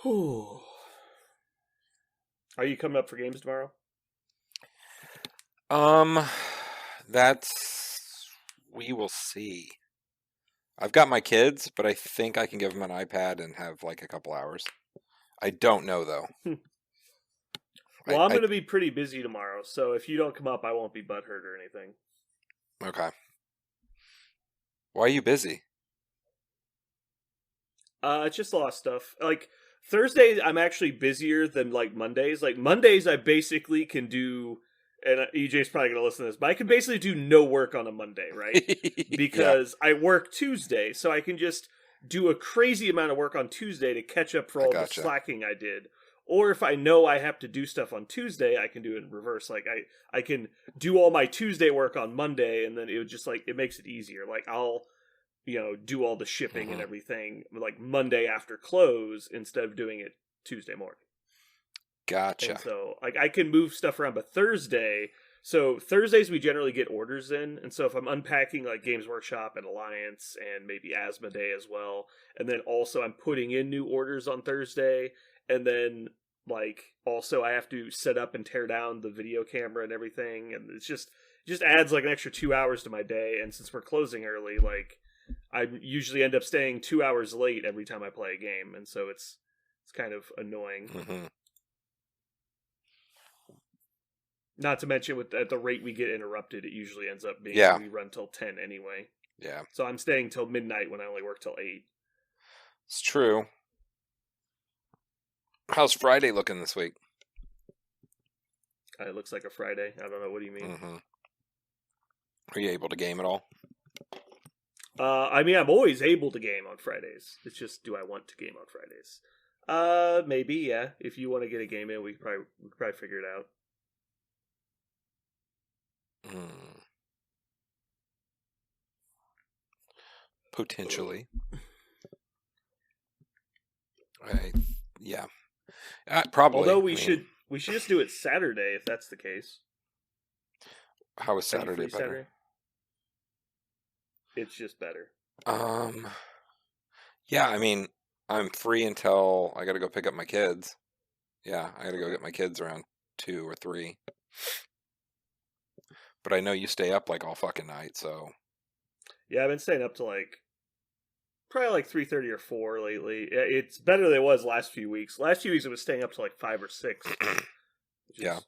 Whew. Are you coming up for games tomorrow? We will see. I've got my kids, but I think I can give them an iPad and have like a couple hours. I don't know though. Well, I'm going to be pretty busy tomorrow, so if you don't come up, I won't be butthurt or anything. Okay. Why are you busy? It's just a lot of stuff. Like, Thursdays, I'm actually busier than, like, Mondays. Like, Mondays, I basically can do, and EJ's probably going to listen to this, but I can basically do no work on a Monday, right? Because I work Tuesday, so I can just do a crazy amount of work on Tuesday to catch up for all the slacking I did. Or if I know I have to do stuff on Tuesday, I can do it in reverse. Like, I can do all my Tuesday work on Monday, and then it would just, like, it makes it easier. Like, I'll, do all the shipping and everything, like, Monday after close instead of doing it Tuesday morning. Gotcha. And so, like, I can move stuff around, but so Thursdays we generally get orders in, and so if I'm unpacking, like, Games Workshop and Alliance and maybe Asmodee as well, and then also I'm putting in new orders on Thursday, and then, like, also I have to set up and tear down the video camera and everything, and it just adds, like, an extra 2 hours to my day, and since we're closing early, like, I usually end up staying 2 hours late every time I play a game, and so it's kind of annoying. Mm-hmm. Not to mention, at the rate we get interrupted, it usually ends up being we run till 10 anyway. Yeah. So I'm staying till midnight when I only work till 8. It's true. How's Friday looking this week? It looks like a Friday. I don't know. What do you mean? Mm-hmm. Are you able to game at all? I mean, I'm always able to game on Fridays. It's just, do I want to game on Fridays? Maybe, yeah. If you want to get a game in, we could probably figure it out. Potentially. Yeah. Probably. Although we should just do it Saturday if that's the case. How is Saturday better? Saturday? It's just better. Yeah, I mean, I'm free until I got to go pick up my kids. Yeah, I got to go get my kids around 2 or 3. But I know you stay up like all fucking night, so. Yeah, I've been staying up to like Probably like 3:30 or 4 lately. It's better than it was last few weeks. Last few weeks it was staying up to like 5 or 6. Which Yeah.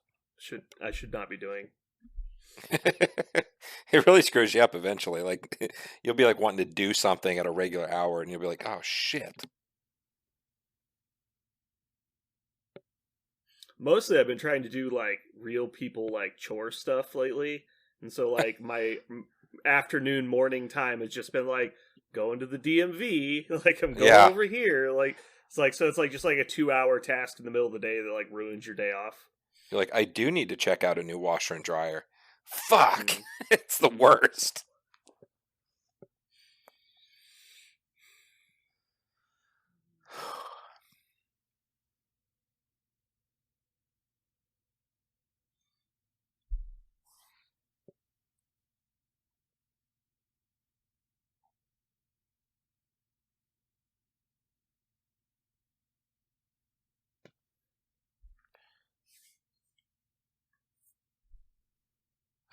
I should not be doing. It really screws you up eventually. Like you'll be like wanting to do something at a regular hour, and you'll be like, "Oh shit!" Mostly I've been trying to do like real people like chore stuff lately, and so like my afternoon morning time has just been like going to the DMV. Like I'm going over here. Like it's like just like a 2-hour task in the middle of the day that like ruins your day off. You're like, "I do need to check out a new washer and dryer." Fuck! It's the worst.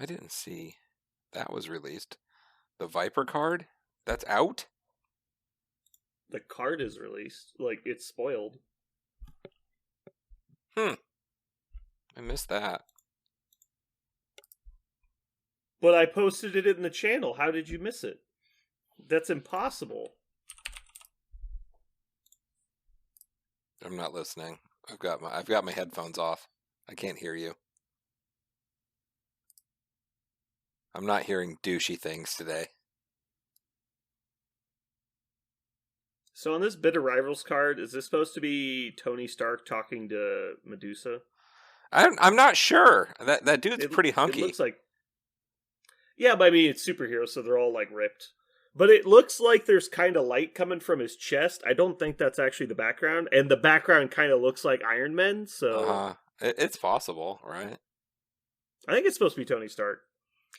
I didn't see that was released. The Viper card? That's out? The card is released. Like it's spoiled. I missed that. But I posted it in the channel. How did you miss it? That's impossible. I'm not listening. I've got my headphones off. I can't hear you. I'm not hearing douchey things today. So on this Bitter Rivals card, is this supposed to be Tony Stark talking to Medusa? I'm not sure. That dude's pretty hunky. It looks like... Yeah, but I mean, it's superheroes, so they're all, like, ripped. But it looks like there's kind of light coming from his chest. I don't think that's actually the background. And the background kind of looks like Iron Man, so... It's possible, right? I think it's supposed to be Tony Stark.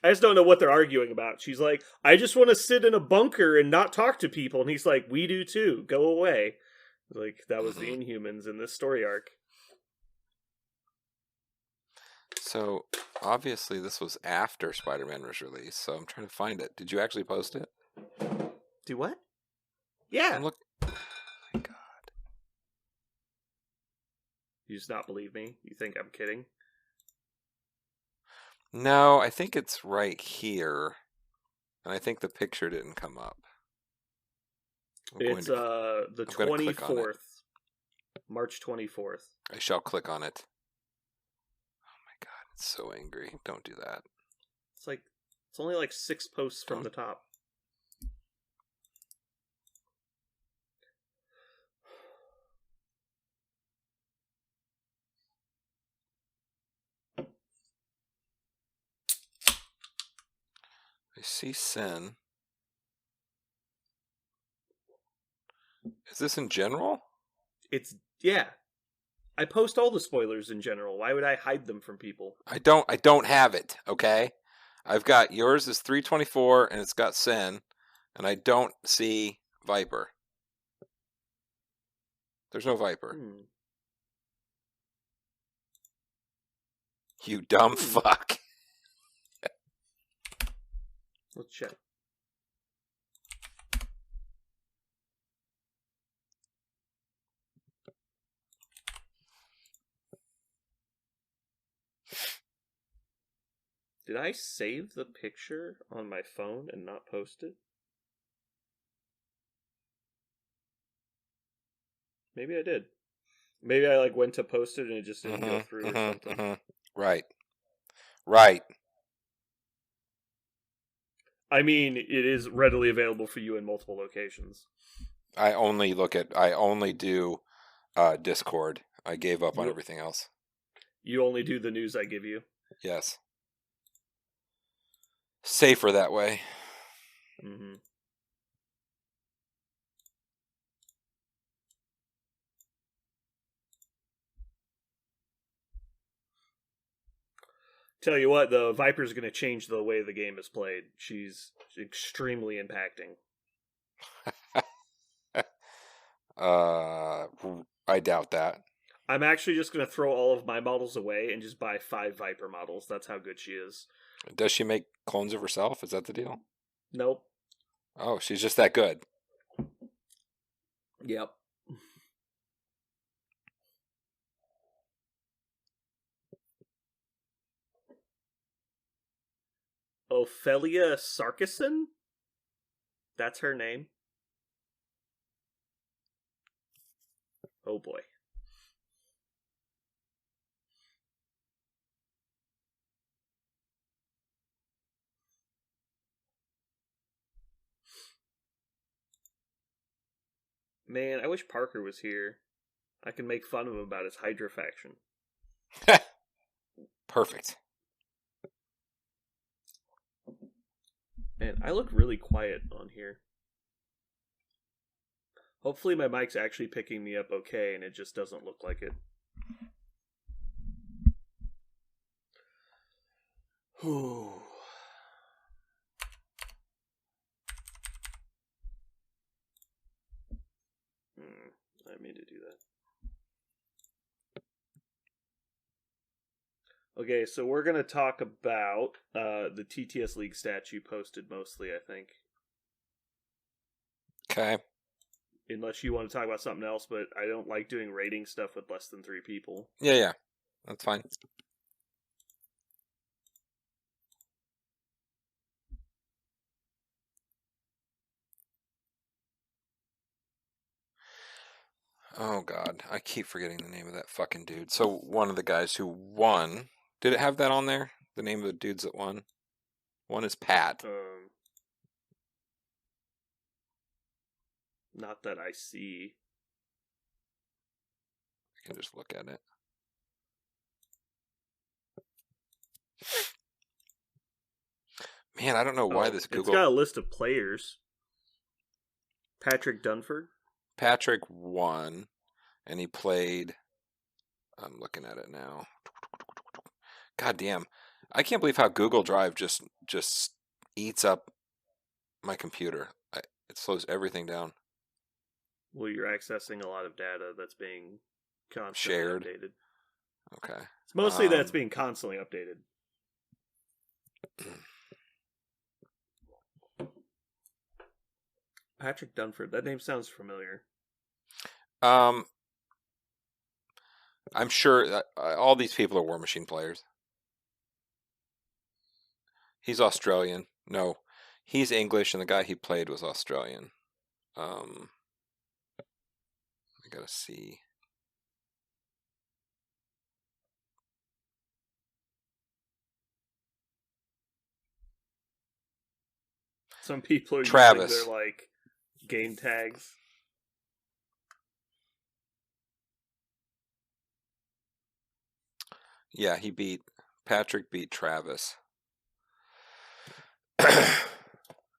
I just don't know what they're arguing about. She's like, I just want to sit in a bunker and not talk to people. And he's like, we do too. Go away. Like, that was the Inhumans in this story arc. So, obviously this was after Spider-Man was released, so I'm trying to find it. Did you actually post it? Do what? Yeah. Look. Oh my God. You just not believe me? You think I'm kidding? No, I think it's right here. And I think the picture didn't come up. It's the 24th. March 24th. I shall click on it. Oh my God, it's so angry. Don't do that. It's only like 6 posts from the top. I see Sin. Is this in general? Yeah. I post all the spoilers in general. Why would I hide them from people? I don't have it, okay? I've got yours is 324 and it's got Sin, and I don't see Viper. There's no Viper. You dumb fuck. Let's check. Did I save the picture on my phone and not post it? Maybe I did. Maybe I went to post it and it just didn't go through or something. Right. Right. I mean, it is readily available for you in multiple locations. I only do Discord. I gave up on everything else. You only do the news I give you? Yes. Safer that way. Mm-hmm. Tell you what, the Viper's going to change the way the game is played. She's extremely impacting. I doubt that. I'm actually just going to throw all of my models away and just buy 5 Viper models. That's how good she is. Does she make clones of herself? Is that the deal? Nope. Oh, she's just that good. Yep. Ophelia Sarkisson? That's her name? Oh boy. Man, I wish Parker was here. I can make fun of him about his Hydra faction. Perfect. Man, I look really quiet on here. Hopefully my mic's actually picking me up okay and it just doesn't look like it. Whew. I mean to do that. Okay, so we're going to talk about the TTS League stats you posted mostly, I think. Okay. Unless you want to talk about something else, but I don't like doing rating stuff with less than 3 people. Yeah. That's fine. Oh god, I keep forgetting the name of that fucking dude. So one of the guys who won, did it have that on there? The name of the dudes that won? One is Pat. Not that I see. I can just look at it. Man, I don't know why this Google... It's got a list of players. Patrick Dunford. Patrick won, and he played... I'm looking at it now. God damn. I can't believe how Google Drive just eats up my computer. It slows everything down. Well, you're accessing a lot of data that's being constantly shared. Updated. Okay. It's mostly that's being constantly updated. Patrick Dunford. That name sounds familiar. I'm sure that, all these people are War Machine players. He's Australian. No, he's English, and the guy he played was Australian. I gotta see. Some people are Travis. using their like game tags. Yeah, Patrick beat Travis.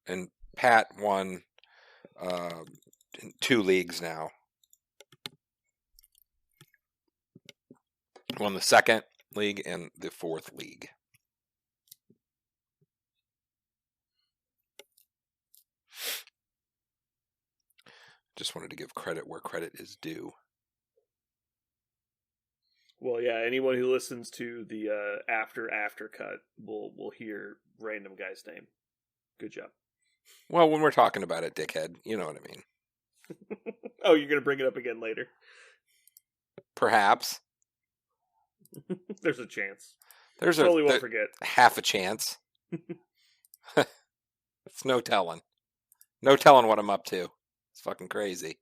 And Pat won 2 leagues now. Won the 2nd league and the 4th league. Just wanted to give credit where credit is due. Well, yeah, anyone who listens to the after cut will hear random guy's name. Good job. Well, when we're talking about it, dickhead, you know what I mean. Oh, you're gonna bring it up again later. Perhaps. There's a chance. There's Probably won't forget. Half a chance. It's no telling. No telling what I'm up to. It's fucking crazy.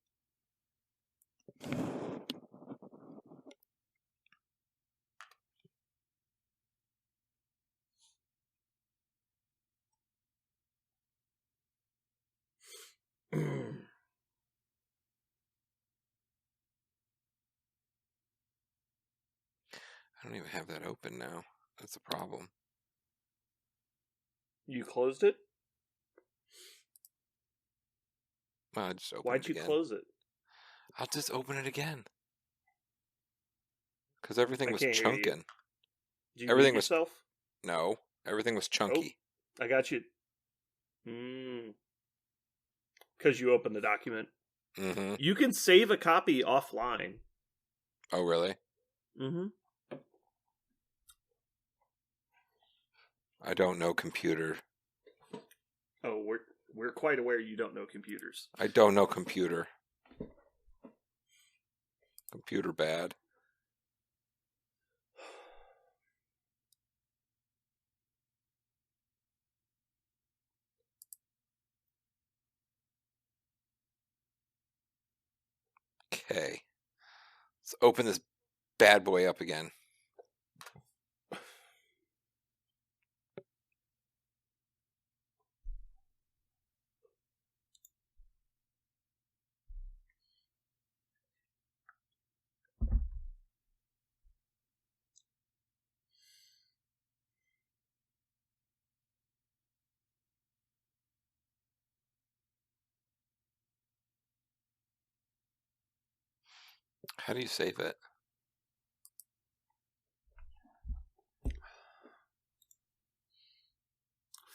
I don't even have that open now. That's a problem. You closed it? Well, I just opened Why'd it you again. close it? I'll just open it again. Because everything was can't hear you. chunking. Did you Everything mute was- yourself? No, everything was chunky. I got you. Because you opened the document. Mm-hmm. You can save a copy offline. Oh, really? Mm-hmm. I don't know computer. Oh, we're quite aware you don't know computers. I don't know computer. computer bad. Okay. Let's open this bad boy up again. How do you save it?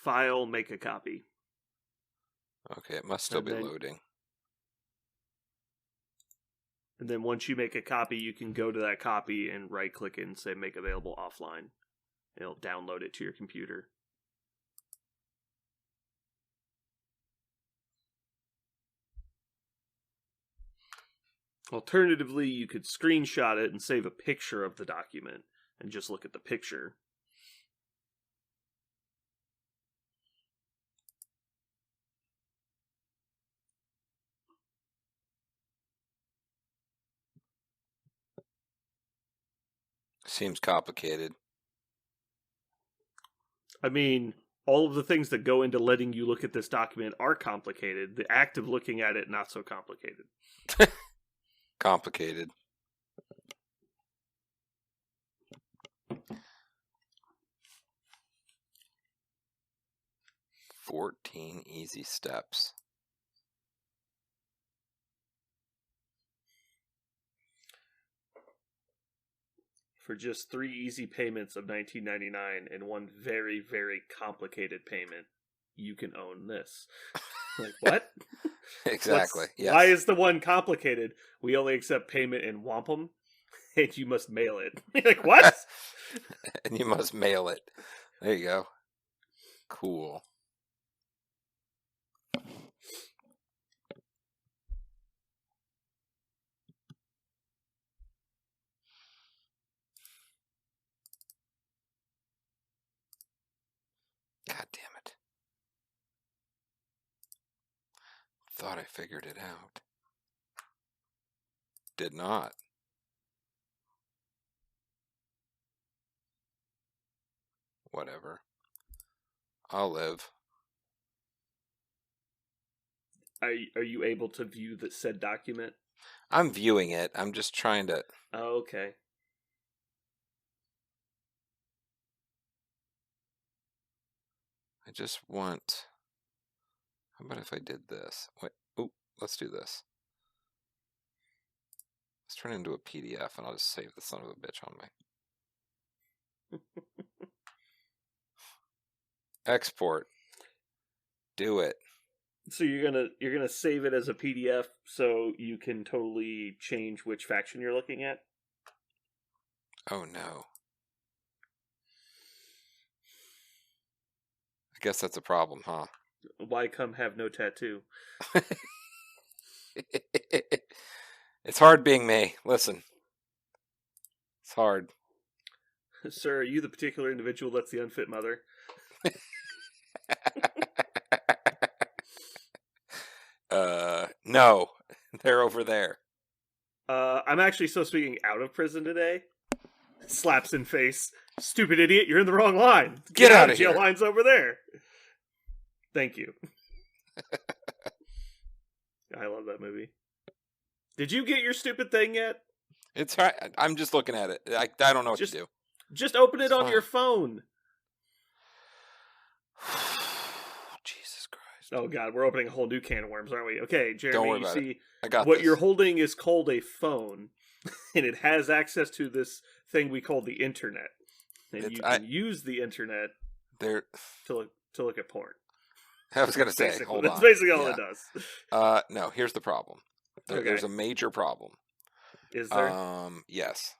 File, make a copy. Okay, it must still And be then- loading. And then once you make a copy, you can go to that copy and right-click it and say make available offline. It'll download it to your computer. Alternatively, you could screenshot it and save a picture of the document and just look at the picture. Seems complicated. I mean, all of the things that go into letting you look at this document are complicated. The act of looking at it, not so complicated. Complicated. "14 easy steps." For just 3 easy payments of $19.99 and one very, very complicated payment, you can own this. Like, what? Exactly. Yes. Why is the one complicated? We only accept payment in wampum, and you must mail it. Like, what? And you must mail it. There you go. Cool. God damn it. Thought I figured it out. Did not. Whatever. I'll live. Are you able to view the said document? I'm viewing it. I'm just trying to... Oh, okay. I just want... How about if I did this? Wait. Oop. Let's do this. Let's turn it into a PDF and I'll just save the son of a bitch on me. Export. Do it. So you're gonna save it as a PDF so you can totally change which faction you're looking at? Oh no. I guess that's a problem, huh? Why come have no tattoo? It's hard being me. Listen. It's hard. Sir, are you the particular individual that's the unfit mother? No. They're over there. I'm actually still speaking out of prison today. Slaps in face. Stupid idiot, you're in the wrong line. Get out of jail here. line's over there. Thank you. I love that movie. Did you get your stupid thing yet? It's hard. I'm just looking at it. I don't know what Just- to do. Just open it It's on fine. your phone. Jesus Christ. Oh god, we're opening a whole new can of worms, aren't we? Okay, Jeremy, Don't worry you about see I got what this. you're holding is called a phone, and it has access to this thing we call the internet. And you can use the internet There. to look at porn. I was gonna say. Basically. Hold That's on. basically all Yeah. it does. No. Here's the problem. Okay. There's a major problem. Is there? Yes.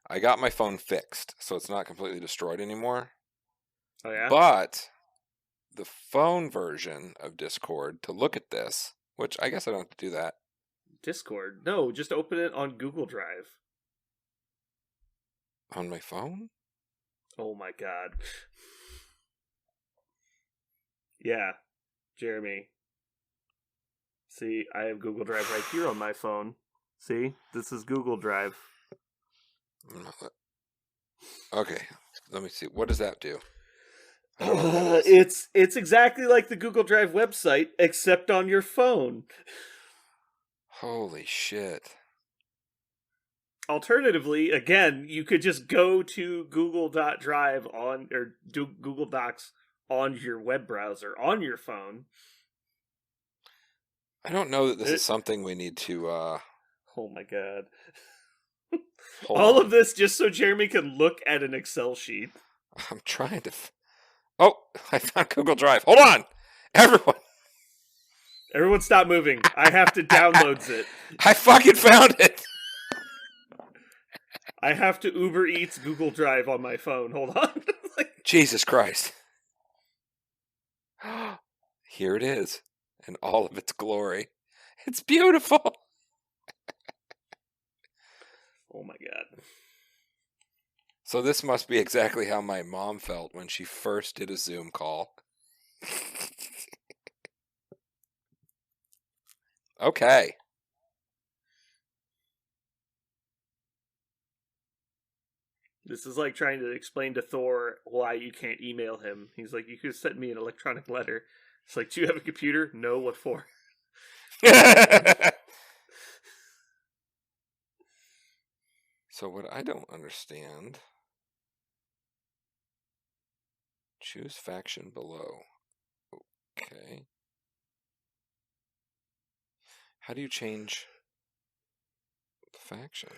I got my phone fixed, so it's not completely destroyed anymore. Oh yeah. But the phone version of Discord to look at this, which I guess I don't have to do that. Discord. No, just open it on Google Drive. On my phone? Oh my god. Yeah, Jeremy. See, I have Google Drive right here on my phone. See, this is Google Drive. Okay, let me see. What does that do? I don't know what that is. It's exactly like the Google Drive website, except on your phone. Holy shit. Alternatively, again, you could just go to Google.drive on or do Google Docs on your web browser on your phone. I don't know that this is something we need to Oh my god. hold All on. of this just so Jeremy can look at an Excel sheet. I'm trying to Oh, I found Google Drive. Hold on. Everyone stop moving. I have to download it. I fucking found it. I have to Uber Eats Google Drive on my phone. Hold on. Jesus Christ. Here it is in all of its glory. It's beautiful. Oh my god. So this must be exactly how my mom felt when she first did a Zoom call. Okay. This is like trying to explain to Thor why you can't email him. He's like, you could send me an electronic letter. It's like, do you have a computer? No, what for? So what I don't understand... Choose faction below. Okay. How do you change the faction?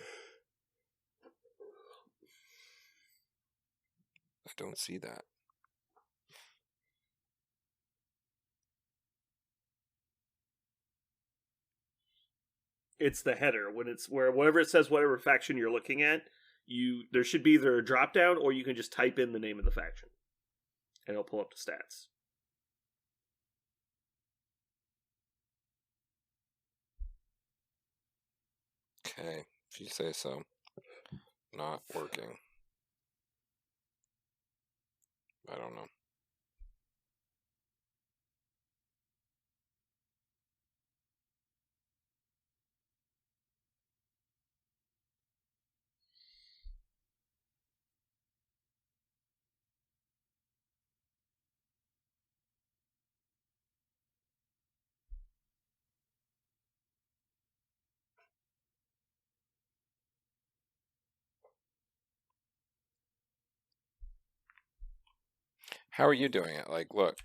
I don't see that. It's the header. When it's wherever it says whatever faction you're looking at, there should be either a drop down or you can just type in the name of the faction. And it'll pull up the stats. Okay, if you say so. Not working. I don't know. How are you doing it? Like, look.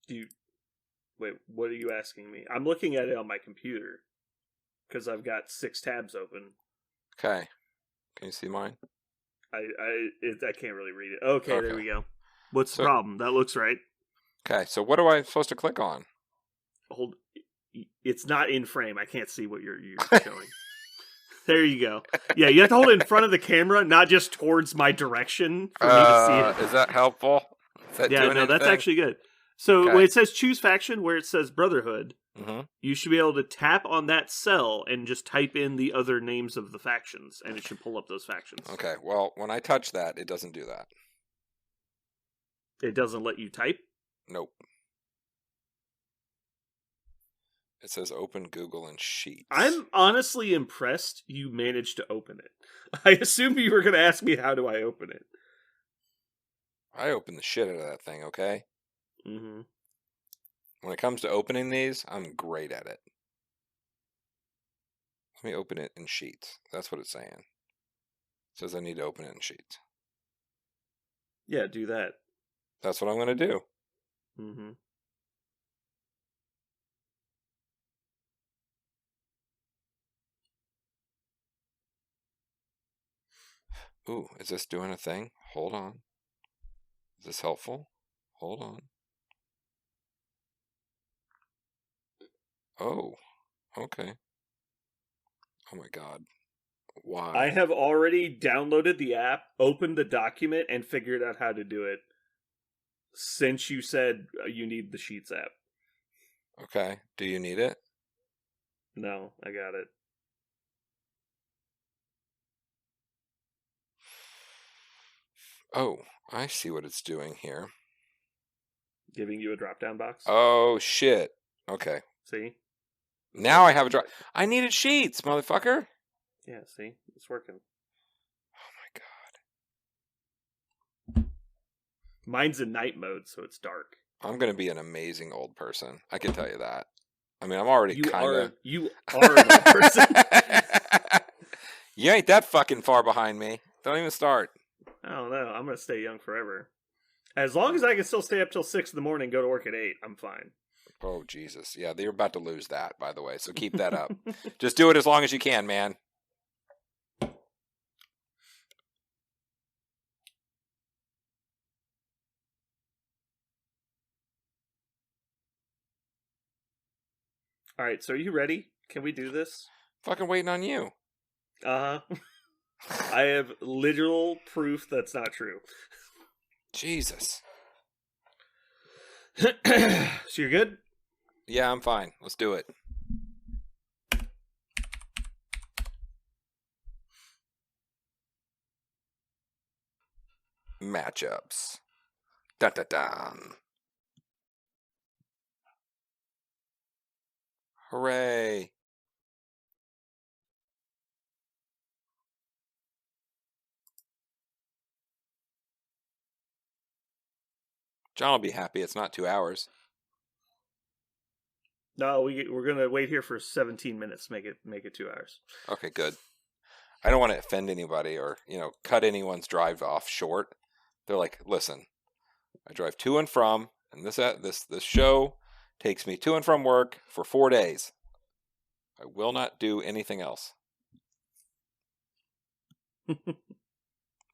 Wait, what are you asking me? I'm looking at it on my computer. Because I've got 6 tabs open. Okay. Can you see mine? I can't really read it. Okay, there Okay. we go. What's the problem? That looks right. Okay, so what am I supposed to click on? Hold. It's not in frame. I can't see what you're showing. There you go. Yeah, you have to hold it in front of the camera, not just towards my direction for me to see it. Is that helpful? Is that Yeah, doing no, that's anything? actually good. So Okay. when it says choose faction, where it says Brotherhood, Mm-hmm. you should be able to tap on that cell and just type in the other names of the factions, and it should pull up those factions. Okay, well, when I touch that, it doesn't do that. It doesn't let you type? Nope. It says open Google and Sheets. I'm honestly impressed you managed to open it. I assumed you were going to ask me how do I open it. I open the shit out of that thing, okay? Mm-hmm. When it comes to opening these, I'm great at it. Let me open it in Sheets. That's what it's saying. It says I need to open it in Sheets. Yeah, do that. That's what I'm going to do. Mm-hmm. Ooh, is this doing a thing? Hold on. Is this helpful? Hold on. Oh, okay. Oh my god. Why? I have already downloaded the app, opened the document, and figured out how to do it since you said you need the Sheets app. Okay. Do you need it? No, I got it. Oh, I see what it's doing here. Giving you a drop-down box. Oh, shit. Okay. See? Now I have a drop. I needed sheets, motherfucker. Yeah, see? It's working. Oh, my God. Mine's in night mode, so it's dark. I'm going to be an amazing old person. I can tell you that. I mean, I'm already kind of... You are an old person. You ain't that fucking far behind me. Don't even start. I don't know. I'm going to stay young forever. As long as I can still stay up till 6 in the morning and go to work at 8, I'm fine. Oh, Jesus. Yeah, they're about to lose that, by the way, so keep that up. Just do it as long as you can, man. All right, so are you ready? Can we do this? Fucking waiting on you. I have literal proof that's not true. Jesus. So you're good? Yeah, I'm fine. Let's do it. Matchups. Dun dun dun. Hooray. John will be happy it's not 2 hours. No, we're gonna wait here for 17 minutes. Make it 2 hours. Okay, good. I don't want to offend anybody or, cut anyone's drive off short. They're like, listen, I drive to and from, and this show takes me to and from work for 4 days. I will not do anything else.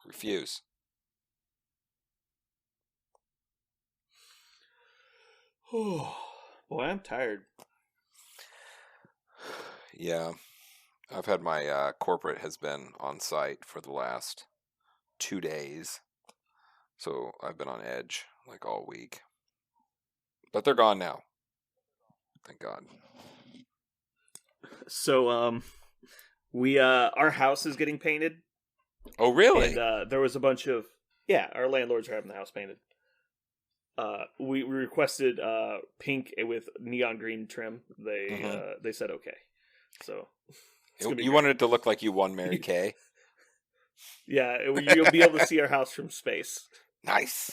Refuse. Boy, I'm tired. Yeah. I've had my corporate has been on site for the last 2 days. So I've been on edge like all week. But they're gone now. Thank God. So we our house is getting painted. Oh, really? And there was a bunch of our landlords are having the house painted. We requested pink with neon green trim. They said okay. So you wanted it to look like you won Mary Kay. Yeah, you'll be able to see our house from space. Nice.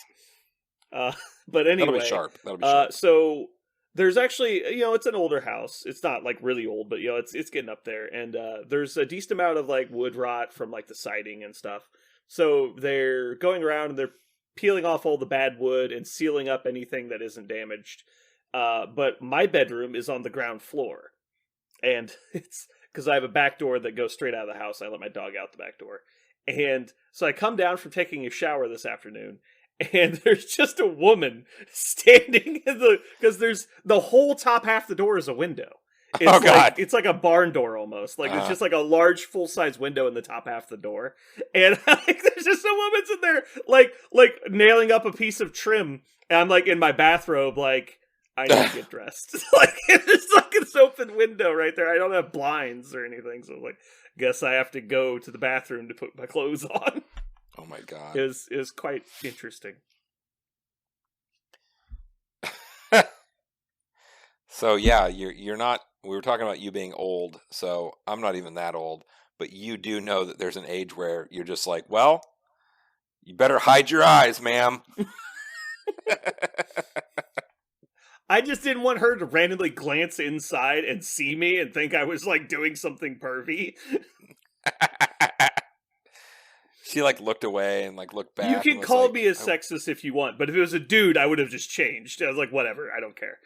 But anyway, that'll be sharp. So there's actually, it's an older house. It's not like really old, but it's getting up there. And there's a decent amount of like wood rot from like the siding and stuff. So they're going around and they're peeling off all the bad wood and sealing up anything that isn't damaged. But my bedroom is on the ground floor, and it's because I have a back door that goes straight out of the house. I let my dog out the back door. And so I come down from taking a shower this afternoon, and there's just a woman standing because there's the whole top half the door is a window. It's God. It's like a barn door almost. Like it's just like a large full-size window in the top half of the door. And there's just a woman sitting there like nailing up a piece of trim. And I'm like in my bathrobe, like, I need to get dressed. Like it's like this open window right there. I don't have blinds or anything, so like guess I have to go to the bathroom to put my clothes on. Oh my God. It was quite interesting. So yeah, you're not. We were talking about you being old, so I'm not even that old. But you do know that there's an age where you're just like, well, you better hide your eyes, ma'am. I just didn't want her to randomly glance inside and see me and think I was like doing something pervy. She like looked away and like looked back. You can and was call like, me a sexist if you want, but if it was a dude, I would have just changed. I was like, whatever, I don't care.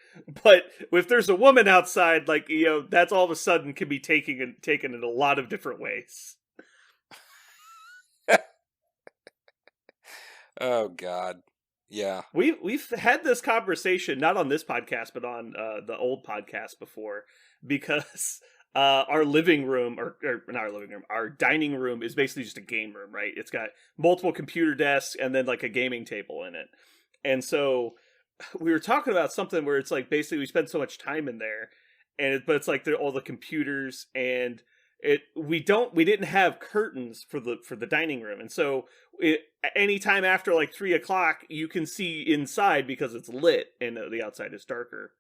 But if there's a woman outside, like, that's all of a sudden can be taken in a lot of different ways. Oh God. Yeah. We've had this conversation, not on this podcast, but on the old podcast before, because our living room, or not our living room, our dining room is basically just a game room, right? It's got multiple computer desks and then like a gaming table in it. And so we were talking about something where it's like basically we spend so much time in there, but it's like all the computers and we didn't have curtains for the dining room, and so anytime after like 3 o'clock you can see inside because it's lit and the outside is darker.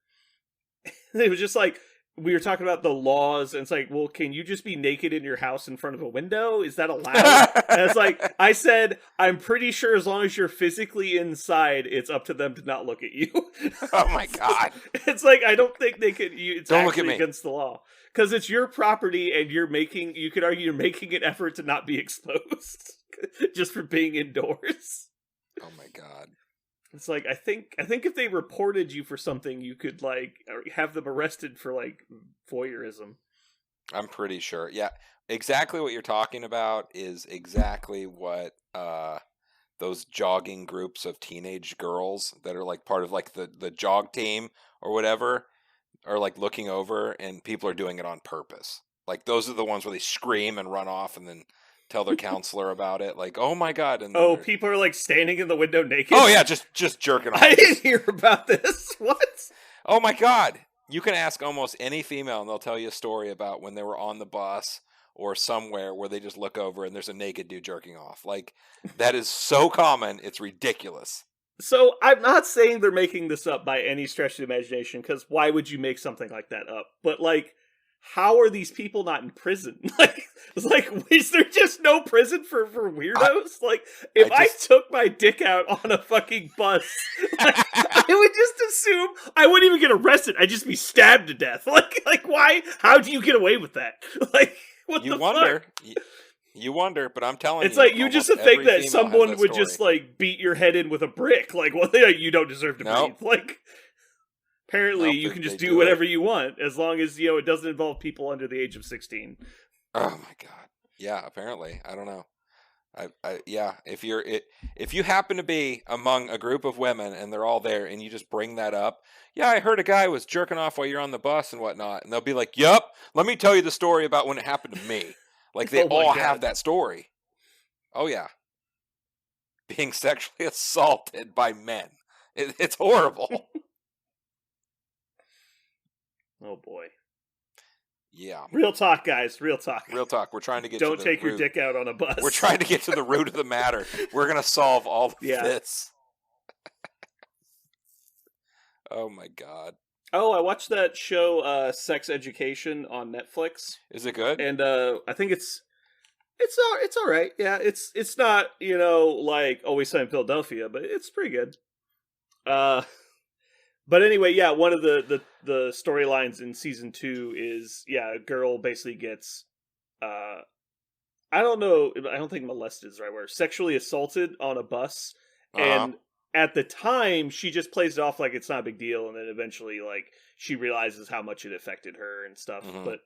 It was just like we were talking about the laws, and it's like, well, can you just be naked in your house in front of a window? Is that allowed? And it's like, I said, I'm pretty sure as long as you're physically inside, it's up to them to not look at you. Oh my god! It's like, I don't think they could. It's Don't look at actually me. against the law because it's your property, and you could argue you're making an effort to not be exposed just for being indoors. Oh my god! It's like, I think if they reported you for something, you could like have them arrested for like voyeurism. I'm pretty sure. Yeah, exactly what you're talking about is exactly what those jogging groups of teenage girls that are like part of like the jog team or whatever are like looking over, and people are doing it on purpose. Like those are the ones where they scream and run off and then tell their counselor about it. Like, oh my god! And Oh, people are like standing in the window naked. oh yeah, just jerking off. I didn't hear about this. What? Oh my god! You can ask almost any female, and they'll tell you a story about when they were on the bus or somewhere where they just look over and there's a naked dude jerking off. Like, that is so common, it's ridiculous. So I'm not saying they're making this up by any stretch of the imagination, because why would you make something like that up? But like, how are these people not in prison? Like, it's like, is there just no prison for weirdos? Like, if I took my dick out on a fucking bus, like, I would just assume I wouldn't even get arrested. I'd just be stabbed to death. Like why? How do you get away with that? Like, what You the wonder. fuck? You wonder, but I'm telling you. It's like, you just almost think every that female has someone that would story. just like beat your head in with a brick. Like, well, you don't deserve to Nope. breathe. Like, apparently Nope, you they- can just they do do whatever you want, as long as, it doesn't involve people under the age of 16. Oh my god. Yeah, apparently. I don't know. Yeah, if you happen to be among a group of women and they're all there and you just bring that up, yeah, I heard a guy was jerking off while you're on the bus and whatnot, and they'll be like, "Yep, let me tell you the story about when it happened to me." Like they Oh my all God. have that story. Oh yeah, being sexually assaulted by men. It's horrible. Oh boy. Yeah, Real talk, guys. Real talk. real talk. We're trying to get Don't to the take your root. dick out on a bus. We're trying to get to the root of the matter. We're gonna solve all of Yeah. this. Oh my god. Oh, I watched that show, Sex Education, on Netflix, Is it good? and I think it's all right. Yeah, it's not like Always Sunny in Philadelphia, but it's pretty good. But anyway, yeah, one of the storylines in season 2 is, a girl basically gets I don't think molested is the right word, sexually assaulted on a bus, and at the time she just plays it off like it's not a big deal, and then eventually like she realizes how much it affected her and stuff. Mhm. But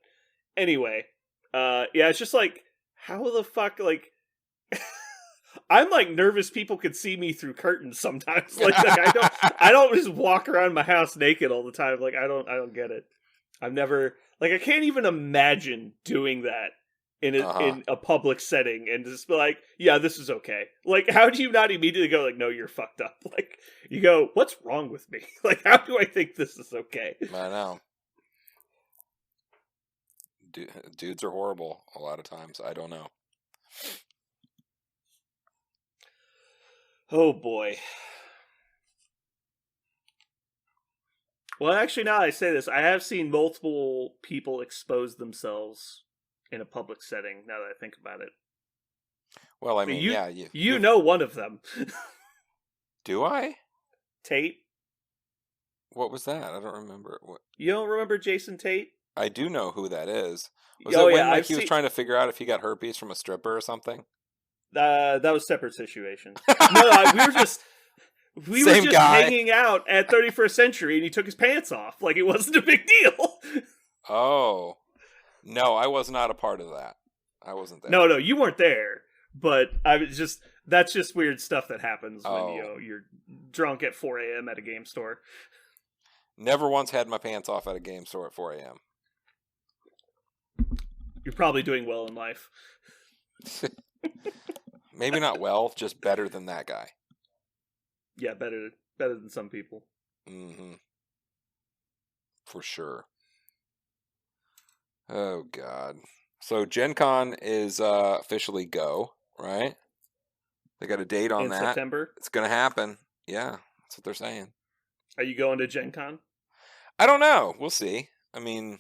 anyway, it's just like, how the fuck, like, I'm like nervous people could see me through curtains sometimes. Like I don't just walk around my house naked all the time. Like I don't get it. I've never, like, I can't even imagine doing that in a public setting and just be like, yeah, this is okay. Like, how do you not immediately go like, no, you're fucked up? Like, you go, what's wrong with me? Like, how do I think this is okay? I know. Dudes are horrible a lot of times. I don't know. Oh boy. Well, actually, now I say this, I have seen multiple people expose themselves in a public setting, now that I think about it. Well, I mean, you, yeah. You know one of them. Do I? Tate. What was that? I don't remember. What? You don't remember Jason Tate? I do know who that is. Was Oh, it when yeah, like, I've he was seen- trying to figure out if he got herpes from a stripper or something? That was separate situation. No, we were Same just guy. hanging out at 31st Century, and he took his pants off. Like, it wasn't a big deal. Oh. No, I was not a part of that. I wasn't there. No, you weren't there. But I was just, that's just weird stuff that happens when you're drunk at 4 a.m. at a game store. Never once had my pants off at a game store at 4 a.m. You're probably doing well in life. Maybe not well, just better than that guy. Yeah, better than some people. Mm-hmm. For sure. Oh God. So Gen Con is officially go, right? They got a date on In that. September. It's gonna happen. Yeah, that's what they're saying. Are you going to Gen Con? I don't know. We'll see. I mean,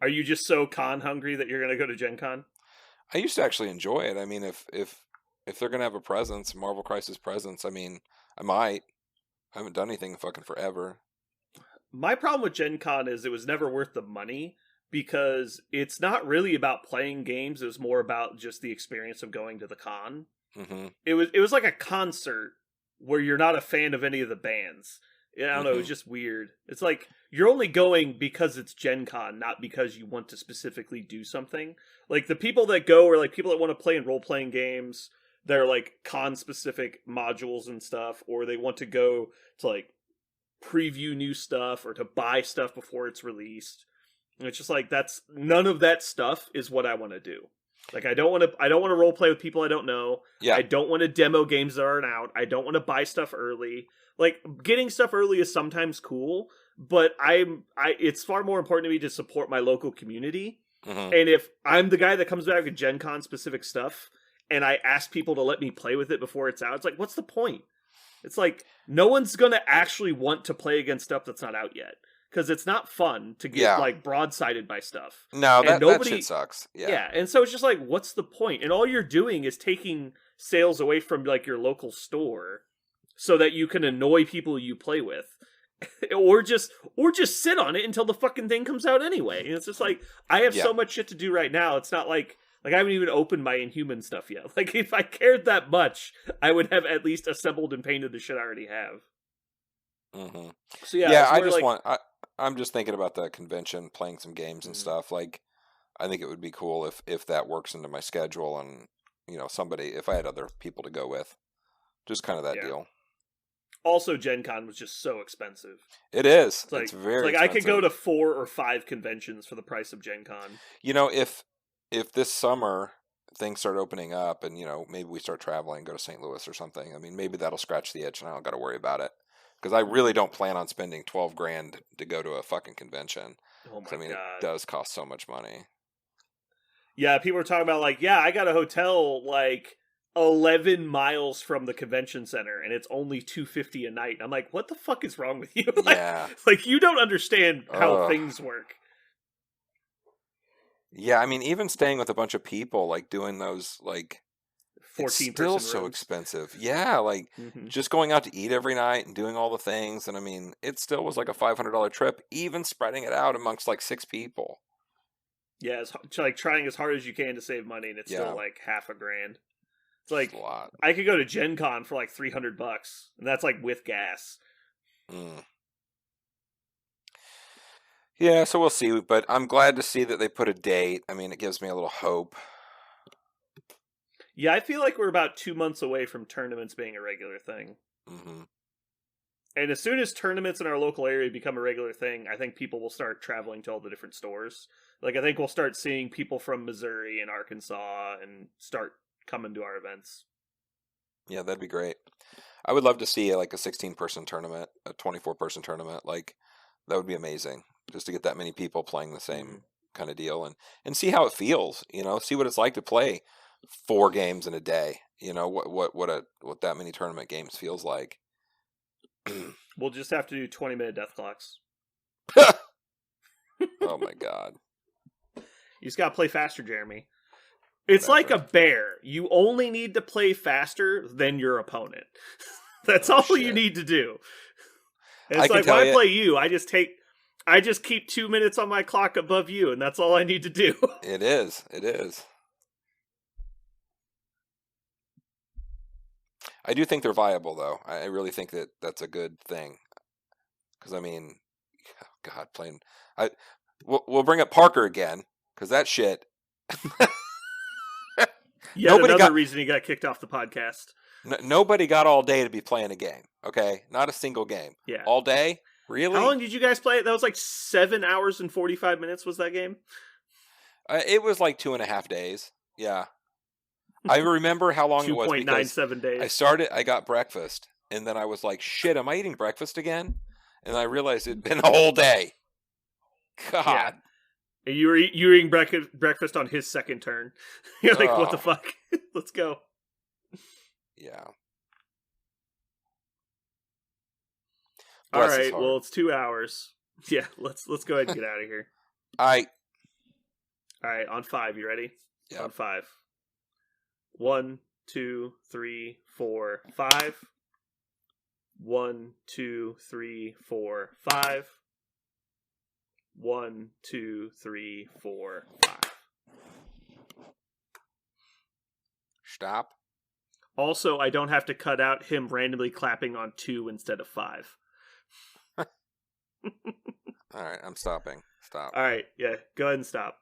Are you just so con hungry that you're going to go to Gen Con? I used to actually enjoy it. I mean, if they're gonna have a presence, Marvel Crisis presence, I mean, I might. I haven't done anything fucking forever. My problem with Gen Con is it was never worth the money because it's not really about playing games. It was more about just the experience of going to the con. Mm-hmm. It was like a concert where you're not a fan of any of the bands. Yeah, I don't know. It was just weird. It's like you're only going because it's Gen Con, not because you want to specifically do something. Like the people that go are like people that want to play in role playing games. They're like con specific modules and stuff, or they want to go to like preview new stuff or to buy stuff before it's released. And it's just like that's none of that stuff is what I want to do. Like I don't want to role play with people I don't know. Yeah. I don't want to demo games that aren't out. I don't want to buy stuff early. Like getting stuff early is sometimes cool, but it's far more important to me to support my local community. Mm-hmm. And if I'm the guy that comes back with Gen Con specific stuff and I ask people to let me play with it before it's out, it's like, what's the point? It's like no one's going to actually want to play against stuff that's not out yet. Because it's not fun to get like broadsided by stuff. No, and that shit sucks. Yeah, and so it's just like, what's the point? And all you're doing is taking sales away from like your local store, so that you can annoy people you play with, or just sit on it until the fucking thing comes out anyway. And it's just like I have so much shit to do right now. It's not like I haven't even opened my Inhuman stuff yet. Like if I cared that much, I would have at least assembled and painted the shit I already have. Mm-hmm. So yeah, I just want. I'm just thinking about the convention, playing some games and stuff. Like, I think it would be cool if that works into my schedule, and if I had other people to go with, just kind of that deal. Also, Gen Con was just so expensive. It is. It's very. I could go to 4 or 5 conventions for the price of Gen Con. If this summer things start opening up, and maybe we start traveling, go to St. Louis or something. I mean, maybe that'll scratch the itch, and I don't got to worry about it. Because I really don't plan on spending $12,000 to go to a fucking convention. Oh my God. It does cost so much money. Yeah, people are talking about like, yeah, I got a hotel like 11 miles from the convention center, and it's only $250 a night. I'm like, what the fuck is wrong with you? Like you don't understand how things work. Yeah, I mean, even staying with a bunch of people, like doing those, like. 14 it's still so rooms. Expensive. Yeah, like just going out to eat every night and doing all the things. And I mean, it still was like a $500 trip, even spreading it out amongst like 6 people. Yeah, it's like trying as hard as you can to save money, and it's still like $500,000. It's like a lot. I could go to Gen Con for like $300, and that's like with gas. Yeah, so we'll see. But I'm glad to see that they put a date. I mean, it gives me a little hope. Yeah, I feel like we're about 2 months away from tournaments being a regular thing. Mm-hmm. And as soon as tournaments in our local area become a regular thing, I think people will start traveling to all the different stores. Like, I think we'll start seeing people from Missouri and Arkansas and start coming to our events. Yeah, that'd be great. I would love to see like a 16-person tournament, a 24-person tournament. Like, that would be amazing. Just to get that many people playing the same kind of deal and see how it feels, see what it's like to play 4 games in a day. What that many tournament games feels like. We'll just have to do 20-minute death clocks. Oh my God. You just gotta play faster, Jeremy. It's like a bear. You only need to play faster than your opponent. That's all you need to do. And it's like when I play you, I just keep 2 minutes on my clock above you, and that's all I need to do. It is. I do think they're viable, though. I really think that that's a good thing. Because, I mean, God, we'll bring up Parker again, because that shit. Yeah, another reason he got kicked off the podcast. Nobody got all day to be playing a game, okay? Not a single game. Yeah. All day? Really? How long did you guys play it? That was like 7 hours and 45 minutes was that game? It was like 2.5 days. Yeah. I remember how long it was. 2.97 days. I got breakfast, and then I was like, shit, am I eating breakfast again? and I realized it'd been a whole day. God. Yeah. And you were eating breakfast on his second turn. You're like, what the Oh. fuck? Let's go. Yeah. All Bless his right. heart. Well, it's 2 hours. Yeah. Let's go ahead and get out of here. I. All right. On 5, you ready? Yeah. On 5. 1, 2, 3, 4, 5. 1, 2, 3, 4, 5. 1, 2, 3, 4, 5. Stop. Also, I don't have to cut out him randomly clapping on 2 instead of 5. All right, I'm stopping. Stop. All right, yeah, go ahead and stop.